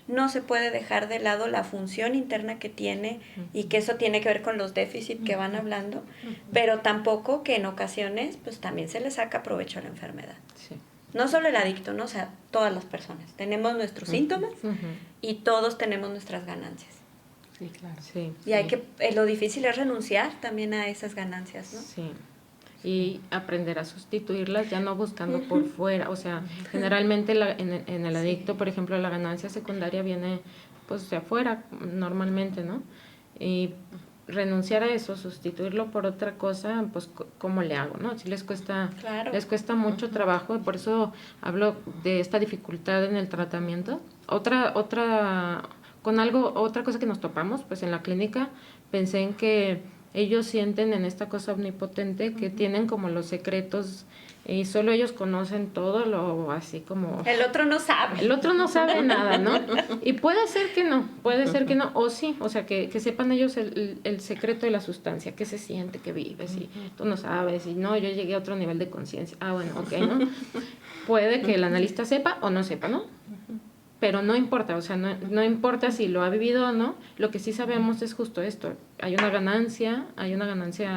no se puede dejar de lado la función interna que tiene y que eso tiene que ver con los déficits que van hablando, pero tampoco que en ocasiones pues también se le saca provecho a la enfermedad. Sí. No solo el adicto, ¿no? O sea, todas las personas. Tenemos nuestros síntomas y todos tenemos nuestras ganancias. Sí, claro. Sí, Y hay que, lo difícil es renunciar también a esas ganancias, ¿no? Sí. Y aprender a sustituirlas ya no buscando por fuera. O sea, generalmente en el adicto, por ejemplo, la ganancia secundaria viene pues de afuera normalmente, ¿no? Y renunciar a eso, sustituirlo por otra cosa, pues ¿cómo le hago, no? Si les cuesta, Claro. les cuesta mucho trabajo, por eso hablo de esta dificultad en el tratamiento. Otra cosa que nos topamos, pues en la clínica, pensé en que ellos sienten en esta cosa omnipotente que tienen como los secretos y solo ellos conocen todo, lo así como... El otro no sabe. El otro no sabe nada, ¿no? Y puede ser que no, o sí, o sea, que sepan ellos el secreto de la sustancia, qué se siente, qué vives, y tú no sabes, y no, yo llegué a otro nivel de conciencia. Ah, bueno, ok, ¿no? Puede que el analista sepa o no sepa, ¿no? Pero no importa, o sea, no importa si lo ha vivido o no, lo que sí sabemos es justo esto, hay una ganancia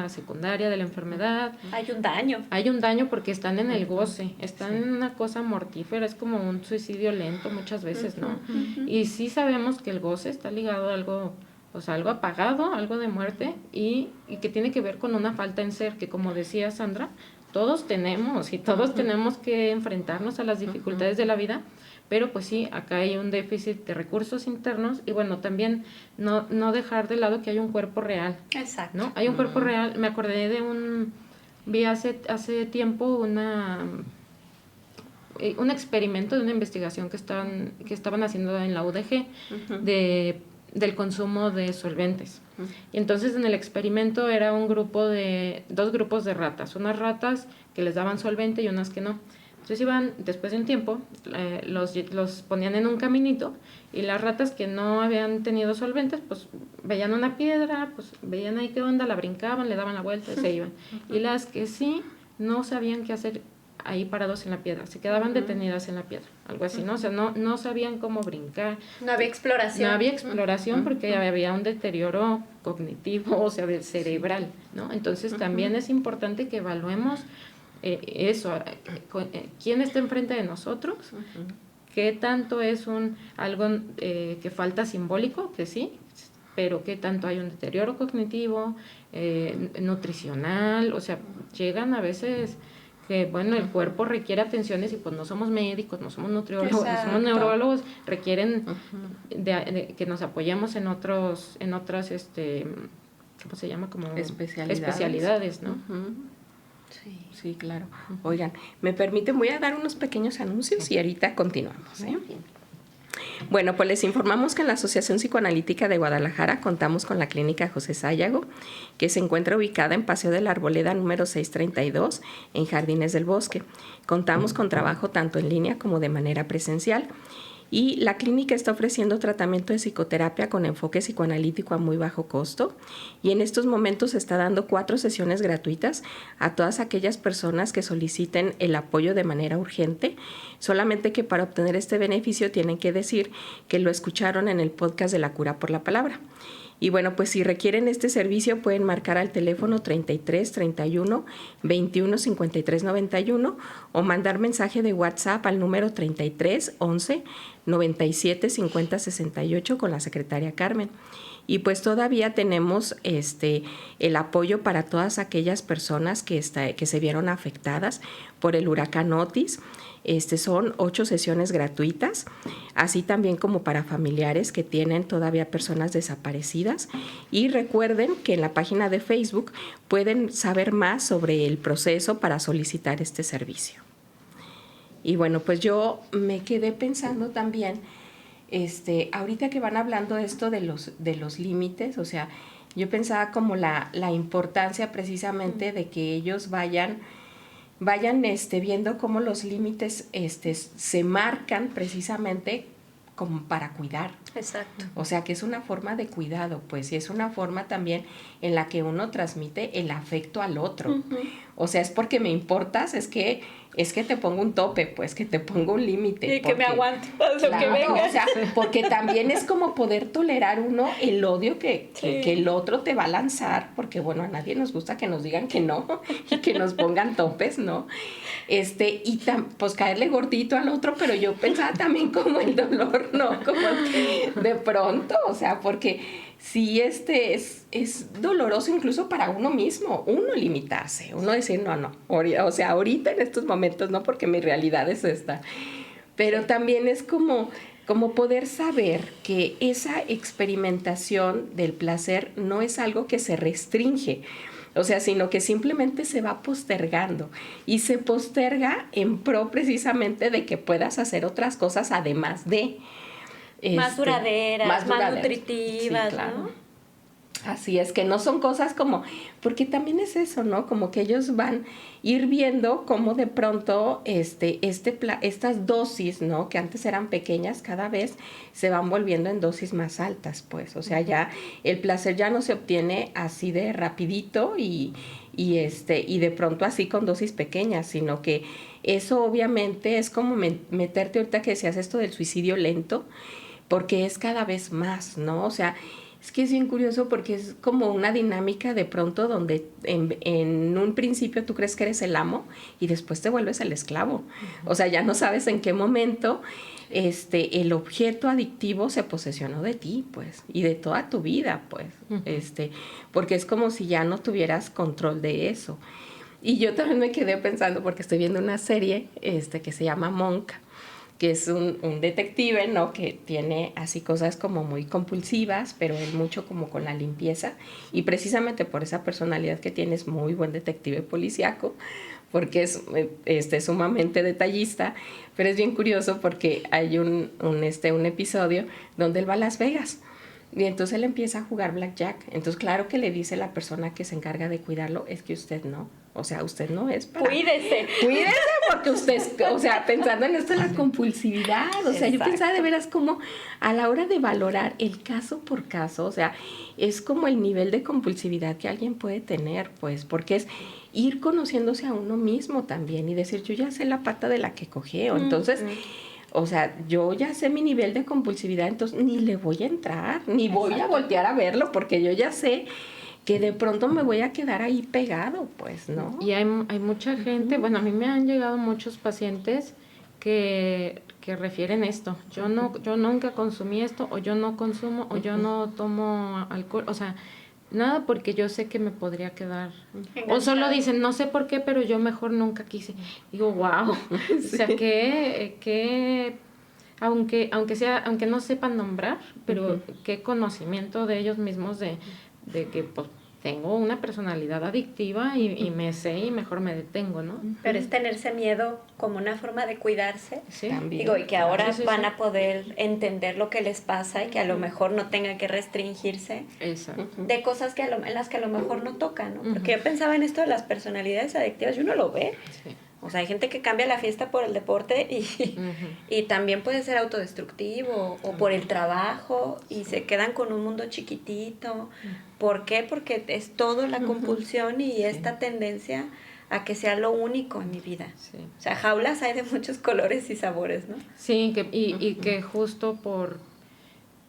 secundaria de la enfermedad. Hay un daño. Hay un daño porque están en el goce, están en una cosa mortífera, es como un suicidio lento muchas veces, ¿no? Y sí sabemos que el goce está ligado a algo, o sea, algo apagado, algo de muerte, y que tiene que ver con una falta en ser, que como decía Sandra, todos tenemos, y todos tenemos que enfrentarnos a las dificultades de la vida. Pero pues sí, acá hay un déficit de recursos internos y bueno, también no dejar de lado que hay un cuerpo real. Exacto. ¿No? Hay un cuerpo real. Me acordé vi hace tiempo un experimento de una investigación que estaban haciendo en la UDG del consumo de solventes. Y entonces en el experimento era dos grupos de ratas, unas ratas que les daban solvente y unas que no. Entonces iban, después de un tiempo, los ponían en un caminito y las ratas que no habían tenido solventes, pues veían una piedra, pues veían ahí qué onda, la brincaban, le daban la vuelta y se iban. Y las que sí no sabían qué hacer ahí parados en la piedra, se quedaban detenidas en la piedra, algo así, ¿no? O sea, no sabían cómo brincar. No había exploración. No había exploración porque había un deterioro cognitivo, o sea, cerebral, ¿no? Entonces también es importante que evaluemos eso, quién está enfrente de nosotros, qué tanto es algo que falta simbólico, que sí, pero qué tanto hay un deterioro cognitivo, nutricional, o sea, llegan a veces que, bueno, el cuerpo requiere atenciones y pues no somos médicos, no somos nutriólogos, no somos neurólogos, requieren de que nos apoyemos en otras, ¿cómo se llama? Como especialidades, ¿no? Sí, claro. Oigan, me permiten, voy a dar unos pequeños anuncios y ahorita continuamos, ¿eh? Bueno, pues les informamos que en la Asociación Psicoanalítica de Guadalajara contamos con la Clínica José Sayago, que se encuentra ubicada en Paseo de la Arboleda número 632, en Jardines del Bosque. Contamos con trabajo tanto en línea como de manera presencial. Y la clínica está ofreciendo tratamiento de psicoterapia con enfoque psicoanalítico a muy bajo costo, y en estos momentos está dando 4 sesiones gratuitas a todas aquellas personas que soliciten el apoyo de manera urgente, solamente que para obtener este beneficio tienen que decir que lo escucharon en el podcast de La Cura por la Palabra. Y bueno, pues si requieren este servicio pueden marcar al teléfono 33 31 21 53 91 o mandar mensaje de WhatsApp al número 33 11 97 50 68 con la secretaria Carmen. Y pues todavía tenemos el apoyo para todas aquellas personas que se vieron afectadas por el huracán Otis. Son 8 sesiones gratuitas, así también como para familiares que tienen todavía personas desaparecidas. Y recuerden que en la página de Facebook pueden saber más sobre el proceso para solicitar este servicio. Y bueno, pues yo me quedé pensando también, ahorita que van hablando esto de los límites, o sea, yo pensaba como la importancia precisamente de que ellos vayan viendo cómo los límites se marcan precisamente como para cuidar. Exacto. O sea, que es una forma de cuidado, pues, y es una forma también en la que uno transmite el afecto al otro. O sea, es porque me importas, es que te pongo un tope, pues, que te pongo un límite. Y que me aguanto, lo que venga. O sea, porque también es como poder tolerar uno el odio que el otro te va a lanzar, porque bueno, a nadie nos gusta que nos digan que no, y que nos pongan topes, ¿no? Y pues caerle gordito al otro, pero yo pensaba también como el dolor, ¿no? Como de pronto, o sea, porque sí, es doloroso incluso para uno mismo, uno limitarse, uno decir, no, o sea, ahorita en estos momentos no, porque mi realidad es esta, pero también es como poder saber que esa experimentación del placer no es algo que se restringe, o sea, sino que simplemente se va postergando y se posterga en pro precisamente de que puedas hacer otras cosas además de... más duraderas, más nutritivas, sí, claro. ¿no? Así es, que no son cosas como, porque también es eso, ¿no? Como que ellos van ir viendo cómo de pronto estas dosis, ¿no? Que antes eran pequeñas, cada vez se van volviendo en dosis más altas, pues. O sea, ya el placer ya no se obtiene así de rapidito y de pronto así con dosis pequeñas, sino que eso obviamente es como meterte ahorita que decías esto del suicidio lento, porque es cada vez más, ¿no? O sea, es que es bien curioso porque es como una dinámica de pronto donde en un principio tú crees que eres el amo y después te vuelves el esclavo. O sea, ya no sabes en qué momento el objeto adictivo se posesionó de ti, pues, y de toda tu vida, pues, porque es como si ya no tuvieras control de eso. Y yo también me quedé pensando, porque estoy viendo una serie que se llama Monk, que es un detective, ¿no? Que tiene así cosas como muy compulsivas, pero él mucho como con la limpieza, y precisamente por esa personalidad que tiene es muy buen detective policíaco, porque es sumamente detallista, pero es bien curioso porque hay un episodio donde él va a Las Vegas, y entonces él empieza a jugar blackjack. Entonces, claro que le dice la persona que se encarga de cuidarlo, es que usted no. O sea, usted no es para... Cuídese, porque usted, o sea, pensando en esto de la compulsividad, o sea, yo pensaba de veras como a la hora de valorar el caso por caso, o sea, es como el nivel de compulsividad que alguien puede tener, pues, porque es ir conociéndose a uno mismo también y decir, yo ya sé la pata de la que cojeo, entonces... O sea, yo ya sé mi nivel de compulsividad, entonces ni le voy a entrar, ni voy a voltear a verlo, porque yo ya sé que de pronto me voy a quedar ahí pegado, pues, ¿no? Y hay mucha gente, bueno, a mí me han llegado muchos pacientes que refieren esto. Yo nunca consumí esto, o yo no consumo, o yo no tomo alcohol, o sea, nada porque yo sé que me podría quedar. O solo dicen, no sé por qué, pero yo mejor nunca quise. Digo, wow. O sea, que aunque no sepan nombrar, pero qué conocimiento de ellos mismos de que pues tengo una personalidad adictiva y me sé y mejor me detengo, ¿no? Pero es tenerse miedo como una forma de cuidarse. Sí. También. Digo, y que ahora Sí. van a poder entender lo que les pasa y que a lo mejor no tengan que restringirse Exacto. de cosas que en las que a lo mejor no tocan, ¿no? Porque yo pensaba en esto de las personalidades adictivas y uno lo ve. Sí. O sea, hay gente que cambia la fiesta por el deporte y también puede ser autodestructivo o por el trabajo y se quedan con un mundo chiquitito. ¿Por qué? Porque es todo la compulsión y esta tendencia a que sea lo único en mi vida. Sí. O sea, jaulas hay de muchos colores y sabores, ¿no? Sí, y que justo por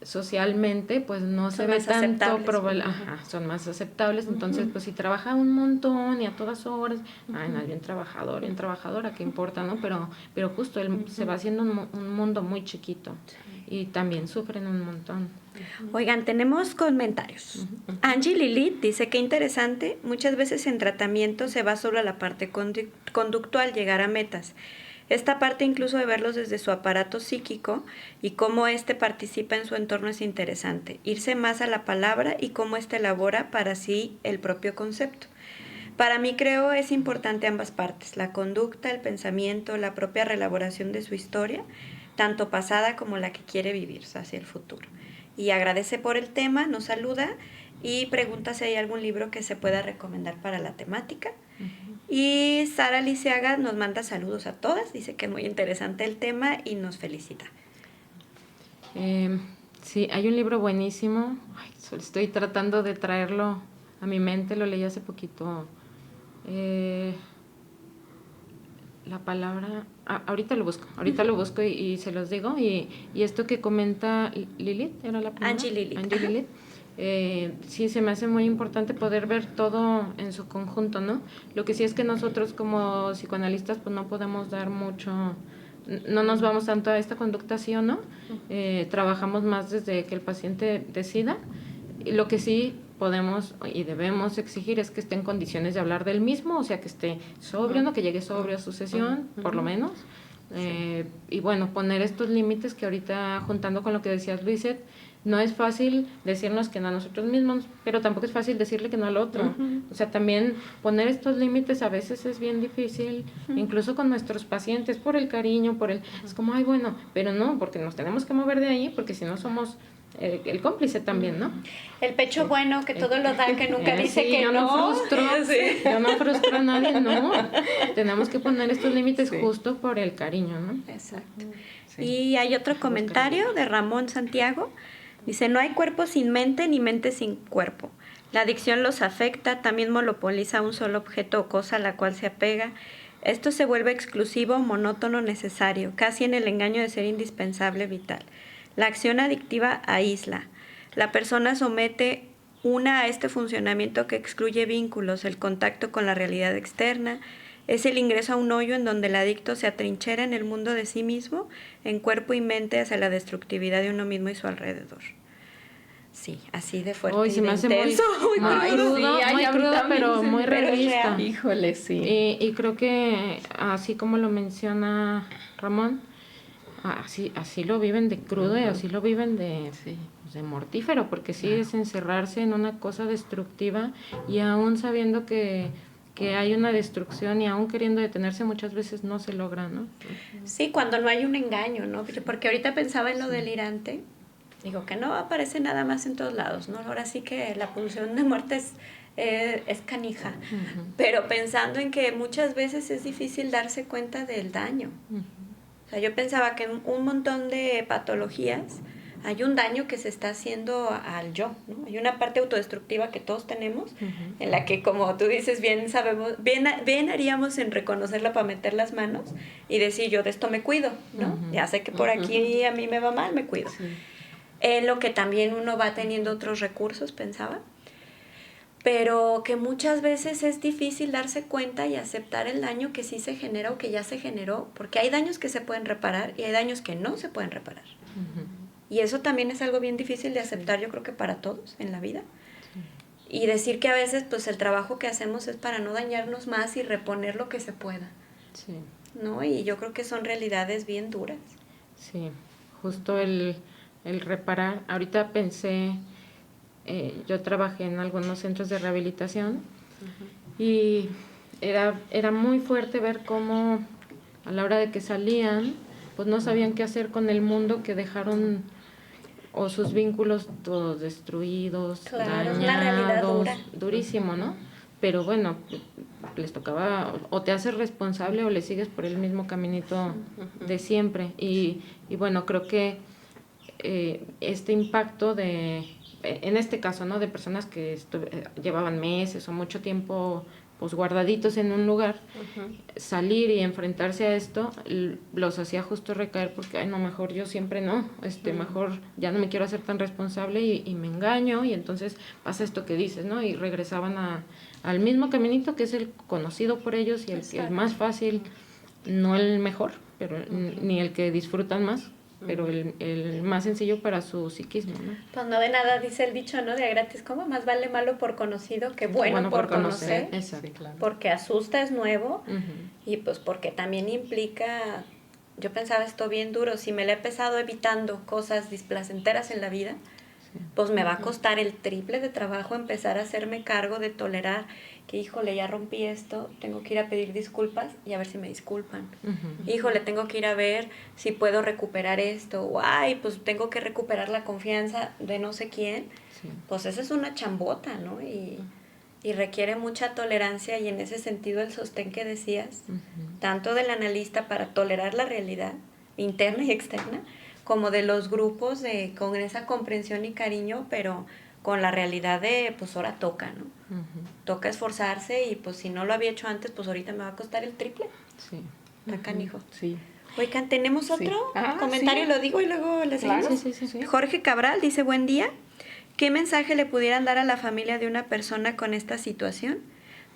socialmente pues no se ve más tanto aceptables. son más aceptables, entonces pues si trabaja un montón y a todas horas, ay, no, bien trabajadora, ¿qué importa, no? Pero justo se va haciendo un mundo muy chiquito y también sufren un montón. Oigan, tenemos comentarios. Angie Lilith dice que interesante, muchas veces en tratamiento se va solo a la parte conductual, llegar a metas. Esta parte incluso de verlos desde su aparato psíquico y cómo éste participa en su entorno es interesante. Irse más a la palabra y cómo éste elabora para sí el propio concepto. Para mí creo es importante ambas partes, la conducta, el pensamiento, la propia reelaboración de su historia, tanto pasada como la que quiere vivir hacia el futuro. Y agradece por el tema, nos saluda y pregunta si hay algún libro que se pueda recomendar para la temática. Y Sara Lisiaga nos manda saludos a todas, dice que es muy interesante el tema y nos felicita. Sí, hay un libro buenísimo, estoy tratando de traerlo a mi mente, lo leí hace poquito, La palabra, ahorita lo busco y se los digo. Y esto que comenta Lilith, ¿era la palabra? Angie Lilith. Sí, se me hace muy importante poder ver todo en su conjunto, ¿no? Lo que sí es que nosotros como psicoanalistas pues no podemos dar mucho, no nos vamos tanto a esta conducta sí o no, trabajamos más desde que el paciente decida. Y lo que sí podemos y debemos exigir es que esté en condiciones de hablar del mismo, o sea, que esté sobrio, ¿no? Que llegue sobrio a su sesión, por lo menos. Y bueno, poner estos límites que ahorita, juntando con lo que decías, Luiset, no es fácil decirnos que no a nosotros mismos, pero tampoco es fácil decirle que no al otro. O sea, también poner estos límites a veces es bien difícil, incluso con nuestros pacientes, por el cariño, es como, ay, bueno, pero no, porque nos tenemos que mover de ahí, porque si no somos el cómplice también, ¿no? El pecho bueno, que todo lo da, que nunca dice sí, que yo no. Yo no frustro a nadie, no. Tenemos que poner estos límites justo por el cariño, ¿no? Exacto. Sí. Y hay otro comentario de Ramón Santiago. Dice, no hay cuerpo sin mente ni mente sin cuerpo. La adicción los afecta, también monopoliza un solo objeto o cosa a la cual se apega. Esto se vuelve exclusivo, monótono, necesario, casi en el engaño de ser indispensable, vital. La acción adictiva aísla. La persona somete a este funcionamiento que excluye vínculos, el contacto con la realidad externa. Es el ingreso a un hoyo en donde el adicto se atrinchera en el mundo de sí mismo, en cuerpo y mente, hacia la destructividad de uno mismo y su alrededor. Sí, así de fuerte. Hoy se me hace muy crudo, pero muy realista. Híjole, sí. Y creo que, así como lo menciona Ramón, así lo viven de crudo y así lo viven de mortífero, porque sí es encerrarse en una cosa destructiva y aún sabiendo que hay una destrucción y aún queriendo detenerse muchas veces no se logra, ¿no? Sí, cuando no hay un engaño, ¿no? Porque ahorita pensaba en lo delirante, digo que no aparece nada más en todos lados, ¿no? Ahora sí que la pulsión de muerte es canija, pero pensando en que muchas veces es difícil darse cuenta del daño. O sea, yo pensaba que en un montón de patologías hay un daño que se está haciendo al yo, ¿no? Hay una parte autodestructiva que todos tenemos, en la que, como tú dices, bien haríamos en reconocerla para meter las manos y decir, yo de esto me cuido, ¿no? Ya sé que por aquí a mí me va mal, me cuido. Sí. En lo que también uno va teniendo otros recursos, pensaba, pero que muchas veces es difícil darse cuenta y aceptar el daño que sí se genera o que ya se generó, porque hay daños que se pueden reparar y hay daños que no se pueden reparar. Y eso también es algo bien difícil de aceptar, yo creo que para todos en la vida. Sí. Y decir que a veces pues el trabajo que hacemos es para no dañarnos más y reponer lo que se pueda. Sí. ¿No? Y yo creo que son realidades bien duras. Sí, justo el reparar. Ahorita pensé, yo trabajé en algunos centros de rehabilitación y era muy fuerte ver cómo a la hora de que salían, pues no sabían qué hacer con el mundo que dejaron, o sus vínculos todos destruidos, claro, dañados, durísimo, ¿no? Pero bueno, les tocaba, o te haces responsable o le sigues por el mismo caminito de siempre. Y bueno, creo que este impacto en este caso, ¿no? De personas que llevaban meses o mucho tiempo pues guardaditos en un lugar, salir y enfrentarse a esto los hacía justo recaer porque, ay, no, mejor yo siempre no, mejor ya no me quiero hacer tan responsable y me engaño, y entonces pasa esto que dices, ¿no? Y regresaban al mismo caminito que es el conocido por ellos y el más fácil, no el mejor, pero ni el que disfrutan más, pero el más sencillo para su psiquismo, ¿no? Pues no de nada dice el dicho, ¿no? De a gratis, ¿cómo? Más vale malo por conocido que bueno por conocer. Exacto, sí, claro. Porque asusta, es nuevo, y pues porque también implica, yo pensaba esto bien duro, si me le he pesado evitando cosas displacenteras en la vida, pues me va a costar el triple de trabajo empezar a hacerme cargo de tolerar que, híjole, ya rompí esto, tengo que ir a pedir disculpas y a ver si me disculpan. Híjole, tengo que ir a ver si puedo recuperar esto, o ay, pues tengo que recuperar la confianza de no sé quién. Pues esa es una chambota, ¿no? Y requiere mucha tolerancia, y en ese sentido el sostén que decías, tanto del analista para tolerar la realidad interna y externa, como de los grupos con esa comprensión y cariño, pero con la realidad de, pues ahora toca, ¿no? Ujú. Toca esforzarse y pues si no lo había hecho antes, pues ahorita me va a costar el triple. Sí. Está canijo. Sí. Oigan, ¿tenemos Sí. otro Ah, comentario? sí. Lo digo y luego le seguimos. Claro. Sí. Jorge Cabral dice, buen día. ¿Qué mensaje le pudieran dar a la familia de una persona con esta situación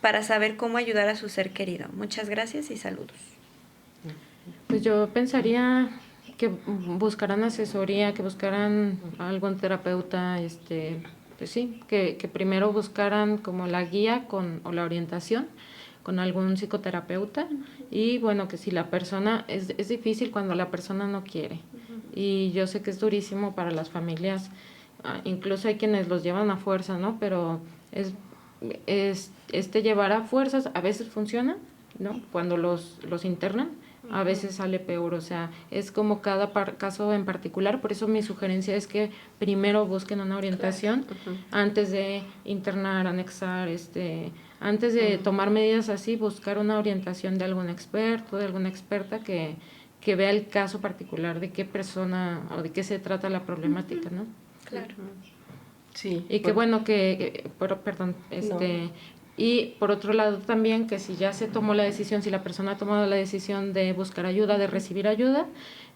para saber cómo ayudar a su ser querido? Muchas gracias y saludos. Pues yo pensaría que buscaran asesoría, que buscaran algún terapeuta, pues sí, que primero buscaran como la guía o la orientación con algún psicoterapeuta y bueno, que si la persona, es difícil cuando la persona no quiere y yo sé que es durísimo para las familias, incluso hay quienes los llevan a fuerza, ¿no? Pero llevar a fuerzas a veces funciona, ¿no? Cuando los internan, a veces sale peor, o sea, es como cada caso en particular, por eso mi sugerencia es que primero busquen una orientación antes de internar, anexar, antes de tomar medidas así, buscar una orientación de algún experto, de alguna experta que vea el caso particular de qué persona o de qué se trata la problemática, ¿no? Claro. Sí. Y qué bueno perdón, No. y por otro lado también que si ya se tomó la decisión, si la persona ha tomado la decisión de buscar ayuda, de recibir ayuda,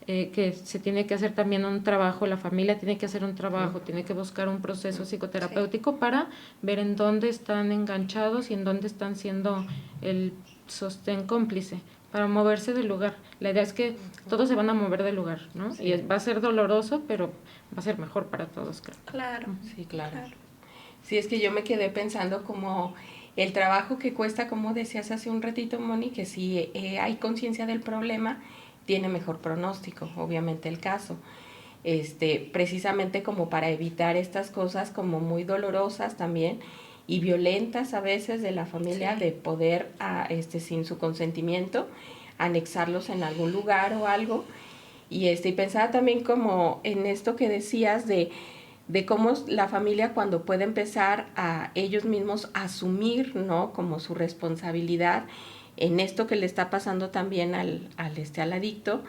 que se tiene que hacer también un trabajo, la familia tiene que hacer un trabajo, tiene que buscar un proceso psicoterapéutico para ver en dónde están enganchados y en dónde están siendo el sostén cómplice, para moverse del lugar. La idea es que todos se van a mover del lugar, ¿no? Sí. Y va a ser doloroso, pero va a ser mejor para todos, creo. Claro. Sí, claro. Sí, es que yo me quedé pensando como el trabajo que cuesta, como decías hace un ratito, Moni, que si hay conciencia del problema, tiene mejor pronóstico, obviamente el caso. Precisamente como para evitar estas cosas como muy dolorosas también y violentas a veces de la familia, de poder, sin su consentimiento, anexarlos en algún lugar o algo. Y pensaba también como en esto que decías de cómo la familia cuando puede empezar a ellos mismos asumir, ¿no? Como su responsabilidad en esto que le está pasando también al adicto,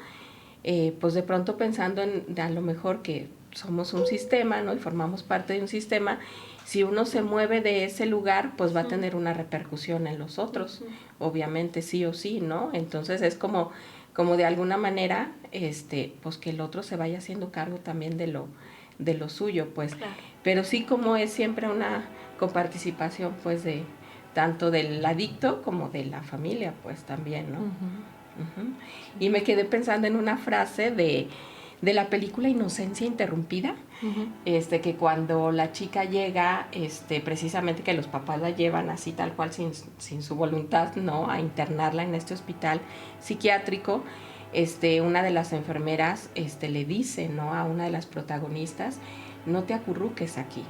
pues de pronto pensando en a lo mejor que somos un sistema, ¿no? Y formamos parte de un sistema, si uno se mueve de ese lugar, pues va a tener una repercusión en los otros, obviamente sí o sí, ¿no? Entonces es como de alguna manera, pues que el otro se vaya haciendo cargo también de lo suyo, pues. Claro. Pero sí como es siempre una coparticipación, pues, de tanto del adicto como de la familia, pues, también, ¿no? Y me quedé pensando en una frase de la película Inocencia Interrumpida, que cuando la chica llega, precisamente que los papás la llevan así tal cual sin su voluntad, ¿no? A internarla en este hospital psiquiátrico, una de las enfermeras le dice, ¿no? A una de las protagonistas, no te acurruques aquí.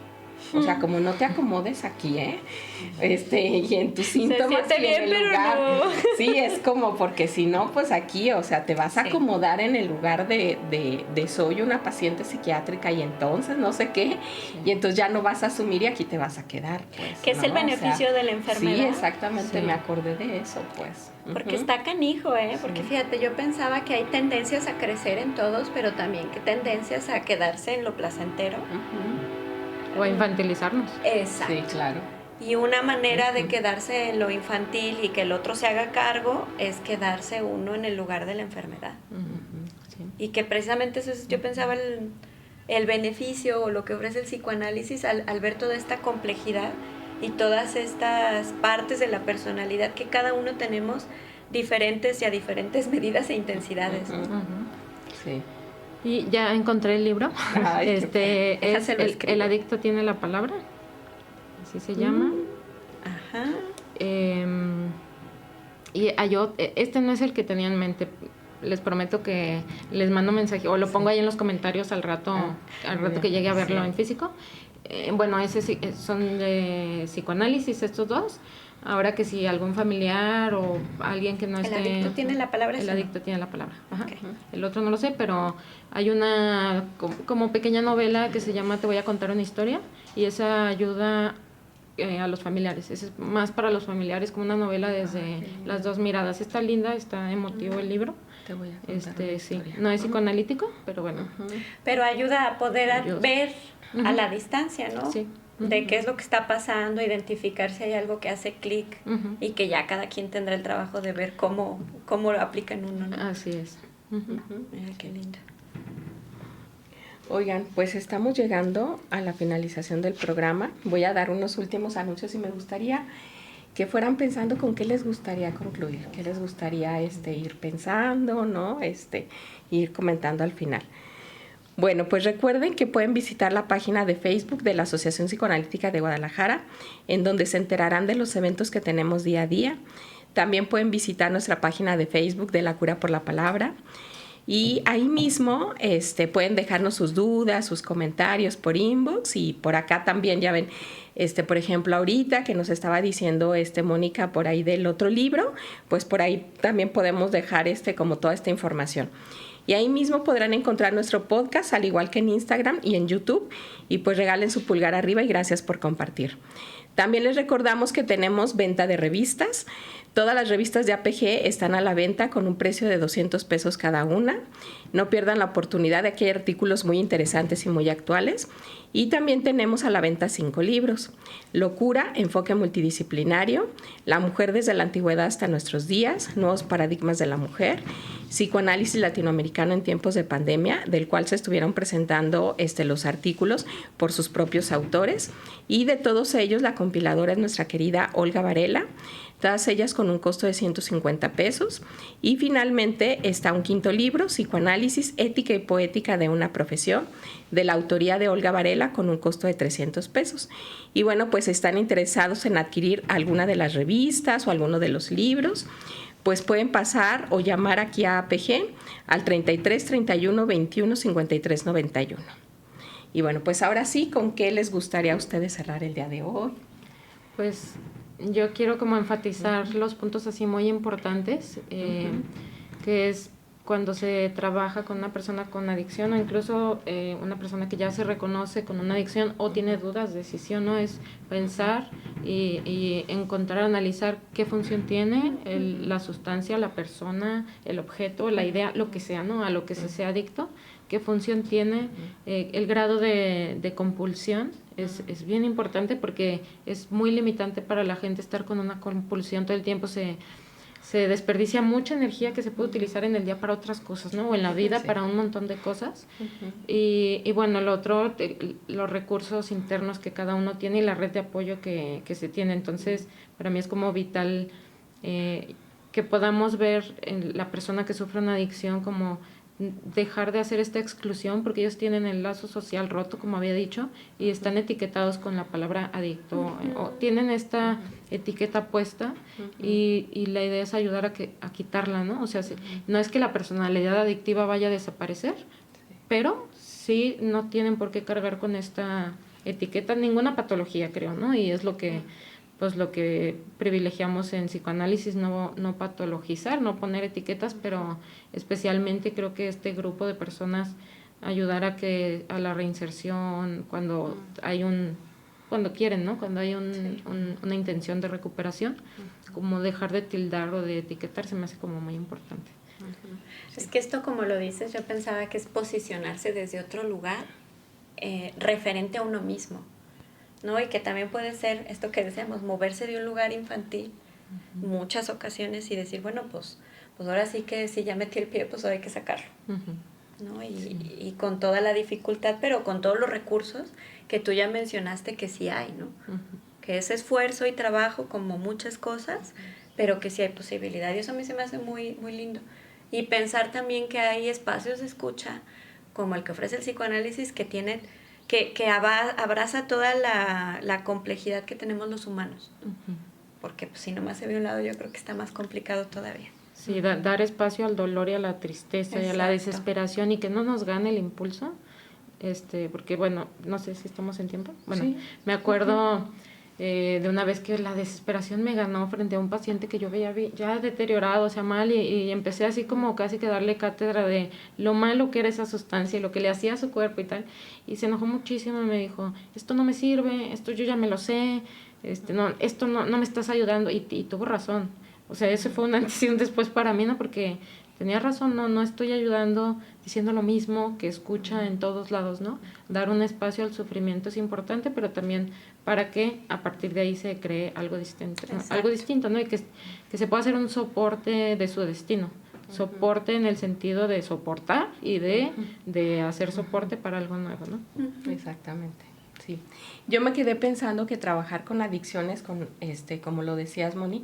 O sea, como no te acomodes aquí, y en tus síntomas Se siente y en bien, el pero lugar. no. Sí, es como porque si no, pues aquí, o sea, te vas a acomodar en el lugar de soy una paciente psiquiátrica y entonces no sé qué, y entonces ya no vas a asumir y aquí te vas a quedar, pues. Que es el beneficio de la enfermedad. Sí, exactamente, me acordé de eso, pues. Porque está canijo, porque fíjate, yo pensaba que hay tendencias a crecer en todos, pero también que tendencias a quedarse en lo placentero. O a infantilizarnos. Exacto. Sí, claro. Y una manera de quedarse en lo infantil y que el otro se haga cargo es quedarse uno en el lugar de la enfermedad. Sí. Y que precisamente eso es, yo pensaba el beneficio o lo que ofrece el psicoanálisis al ver toda esta complejidad y todas estas partes de la personalidad que cada uno tenemos diferentes y a diferentes medidas e intensidades. Sí. Y ya encontré el libro. Ay, es el adicto tiene la palabra. Así se llama. Ajá. Y no es el que tenía en mente. Les prometo que les mando mensaje o lo pongo ahí en los comentarios al rato que llegue a verlo en físico. Bueno, son de psicoanálisis estos dos. Ahora que si algún familiar o alguien que no esté... ¿El adicto tiene la palabra? El adicto tiene la palabra. Ajá. Okay. El otro no lo sé, pero hay una como pequeña novela que se llama Te voy a contar una historia y esa ayuda a los familiares. Es más para los familiares, como una novela desde las dos miradas. Está linda, está emotivo el libro. Te voy a contar una sí, historia. no es psicoanalítico, pero bueno. Pero ayuda a poder ver a la distancia, ¿no? Sí. De qué es lo que está pasando, identificar si hay algo que hace clic y que ya cada quien tendrá el trabajo de ver cómo lo aplica en uno, ¿no? Así es. Mira qué lindo. Oigan, pues estamos llegando a la finalización del programa. Voy a dar unos últimos anuncios y me gustaría que fueran pensando con qué les gustaría concluir, qué les gustaría ir pensando, ¿no? Ir comentando al final. Bueno, pues recuerden que pueden visitar la página de Facebook de la Asociación Psicoanalítica de Guadalajara, en donde se enterarán de los eventos que tenemos día a día. También pueden visitar nuestra página de Facebook de La Cura por la Palabra. Y ahí mismo pueden dejarnos sus dudas, sus comentarios por inbox, y por acá también ya ven, por ejemplo, ahorita que nos estaba diciendo Mónica por ahí del otro libro, pues por ahí también podemos dejar como toda esta información. Y ahí mismo podrán encontrar nuestro podcast, al igual que en Instagram y en YouTube, y pues regalen su pulgar arriba y gracias por compartir. También les recordamos que tenemos venta de revistas. Todas las revistas de APG están a la venta con un precio de 200 pesos cada una. No pierdan la oportunidad, de que hay artículos muy interesantes y muy actuales. Y también tenemos a la venta 5 libros. Locura, enfoque multidisciplinario, La mujer desde la antigüedad hasta nuestros días, nuevos paradigmas de la mujer, psicoanálisis latinoamericano en tiempos de pandemia, del cual se estuvieron presentando los artículos por sus propios autores. Y de todos ellos, la compiladora es nuestra querida Olga Varela, todas ellas con un costo de 150 pesos. Y finalmente está un quinto libro, Psicoanálisis, Ética y Poética de una Profesión, de la autoría de Olga Varela, con un costo de 300 pesos. Y bueno, pues están interesados en adquirir alguna de las revistas o alguno de los libros, pues pueden pasar o llamar aquí a APG al 33 31 21 53 91. Y bueno, pues ahora sí, ¿con qué les gustaría a ustedes cerrar el día de hoy? Pues yo quiero como enfatizar los puntos así muy importantes, que es cuando se trabaja con una persona con adicción, o incluso una persona que ya se reconoce con una adicción o tiene dudas de si sí o no, es pensar y encontrar, analizar qué función tiene la sustancia, la persona, el objeto, la idea, lo que sea, ¿no? A lo que se sea adicto, qué función tiene, el grado de compulsión. Es bien importante porque es muy limitante para la gente estar con una compulsión todo el tiempo. Se desperdicia mucha energía que se puede utilizar en el día para otras cosas, ¿no? O en la vida para un montón de cosas. Y bueno, lo otro, los recursos internos que cada uno tiene y la red de apoyo que se tiene. Entonces, para mí es como vital que podamos ver en la persona que sufre una adicción como dejar de hacer esta exclusión, porque ellos tienen el lazo social roto, como había dicho, y están etiquetados con la palabra adicto, o tienen esta etiqueta puesta, y la idea es ayudar a quitarla, ¿no? O sea, no es que la personalidad adictiva vaya a desaparecer, pero sí no tienen por qué cargar con esta etiqueta, ninguna patología, creo, ¿no? Y es lo que privilegiamos en psicoanálisis, no patologizar, no poner etiquetas, pero especialmente creo que este grupo de personas ayudar a la reinserción cuando quieren, ¿no? Cuando hay una intención de recuperación, como dejar de tildar o de etiquetar se me hace como muy importante. Es que esto, como lo dices, yo pensaba que es posicionarse desde otro lugar referente a uno mismo, ¿no? Y que también puede ser esto que decíamos, moverse de un lugar infantil muchas ocasiones y decir, bueno, pues ahora sí que si ya metí el pie, pues ahora hay que sacarlo, ¿no? Y con toda la dificultad, pero con todos los recursos que tú ya mencionaste que sí hay, ¿no? Que es esfuerzo y trabajo como muchas cosas, pero que sí hay posibilidad, y eso a mí se me hace muy, muy lindo. Y pensar también que hay espacios de escucha como el que ofrece el psicoanálisis que abraza toda la complejidad que tenemos los humanos, ¿no? Porque pues, si nomás se ve un lado, yo creo que está más complicado todavía. Sí, dar espacio al dolor y a la tristeza. Exacto. Y a la desesperación, y que no nos gane el impulso, porque bueno, no sé si estamos en tiempo. Bueno, sí. Me acuerdo de una vez que la desesperación me ganó frente a un paciente que yo veía ya deteriorado, o sea, mal, y empecé así como casi que darle cátedra de lo malo que era esa sustancia y lo que le hacía a su cuerpo y tal, y se enojó muchísimo y me dijo, esto no me sirve, esto yo ya me lo sé, esto no me estás ayudando, y tuvo razón. O sea, ese fue un antes y un después para mí, ¿no? Porque tenía razón, no estoy ayudando diciendo lo mismo que escucha en todos lados, ¿no? Dar un espacio al sufrimiento es importante, pero también para que a partir de ahí se cree algo distinto, ¿no? Y que se pueda hacer un soporte de su destino. Soporte en el sentido de soportar y de hacer soporte para algo nuevo, ¿no? Exactamente, sí. Yo me quedé pensando que trabajar con adicciones, como lo decías, Moni,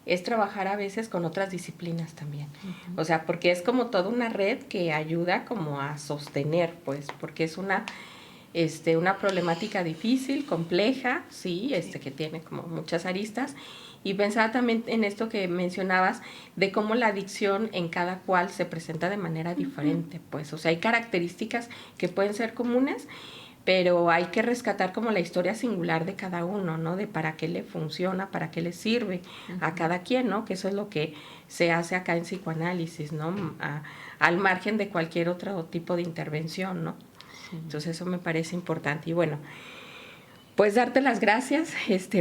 es trabajar a veces con otras disciplinas también. O sea, porque es como toda una red que ayuda como a sostener, pues, porque es una problemática difícil, compleja, sí, que tiene como muchas aristas. Y pensaba también en esto que mencionabas, de cómo la adicción en cada cual se presenta de manera diferente, pues, o sea, hay características que pueden ser comunes, pero hay que rescatar como la historia singular de cada uno, ¿no? De para qué le funciona, para qué le sirve a cada quien, ¿no? Que eso es lo que se hace acá en psicoanálisis, ¿no? Al margen de cualquier otro tipo de intervención, ¿no? Sí. Entonces eso me parece importante. Y bueno, pues darte las gracias,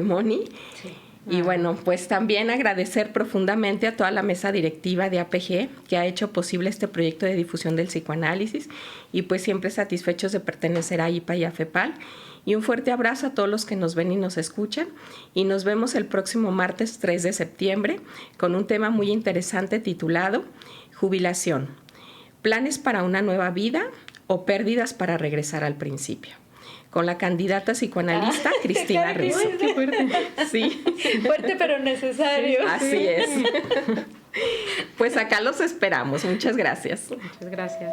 Moni. Sí. Y bueno, pues también agradecer profundamente a toda la mesa directiva de APG que ha hecho posible este proyecto de difusión del psicoanálisis y pues siempre satisfechos de pertenecer a IPA y a FEPAL. Y un fuerte abrazo a todos los que nos ven y nos escuchan y nos vemos el próximo martes 3 de septiembre con un tema muy interesante titulado Jubilación, planes para una nueva vida o pérdidas para regresar al principio, con la candidata psicoanalista Cristina Rizzo. Qué fuerte. Sí. Fuerte pero necesario. Así es. Pues acá los esperamos. Muchas gracias. Muchas gracias.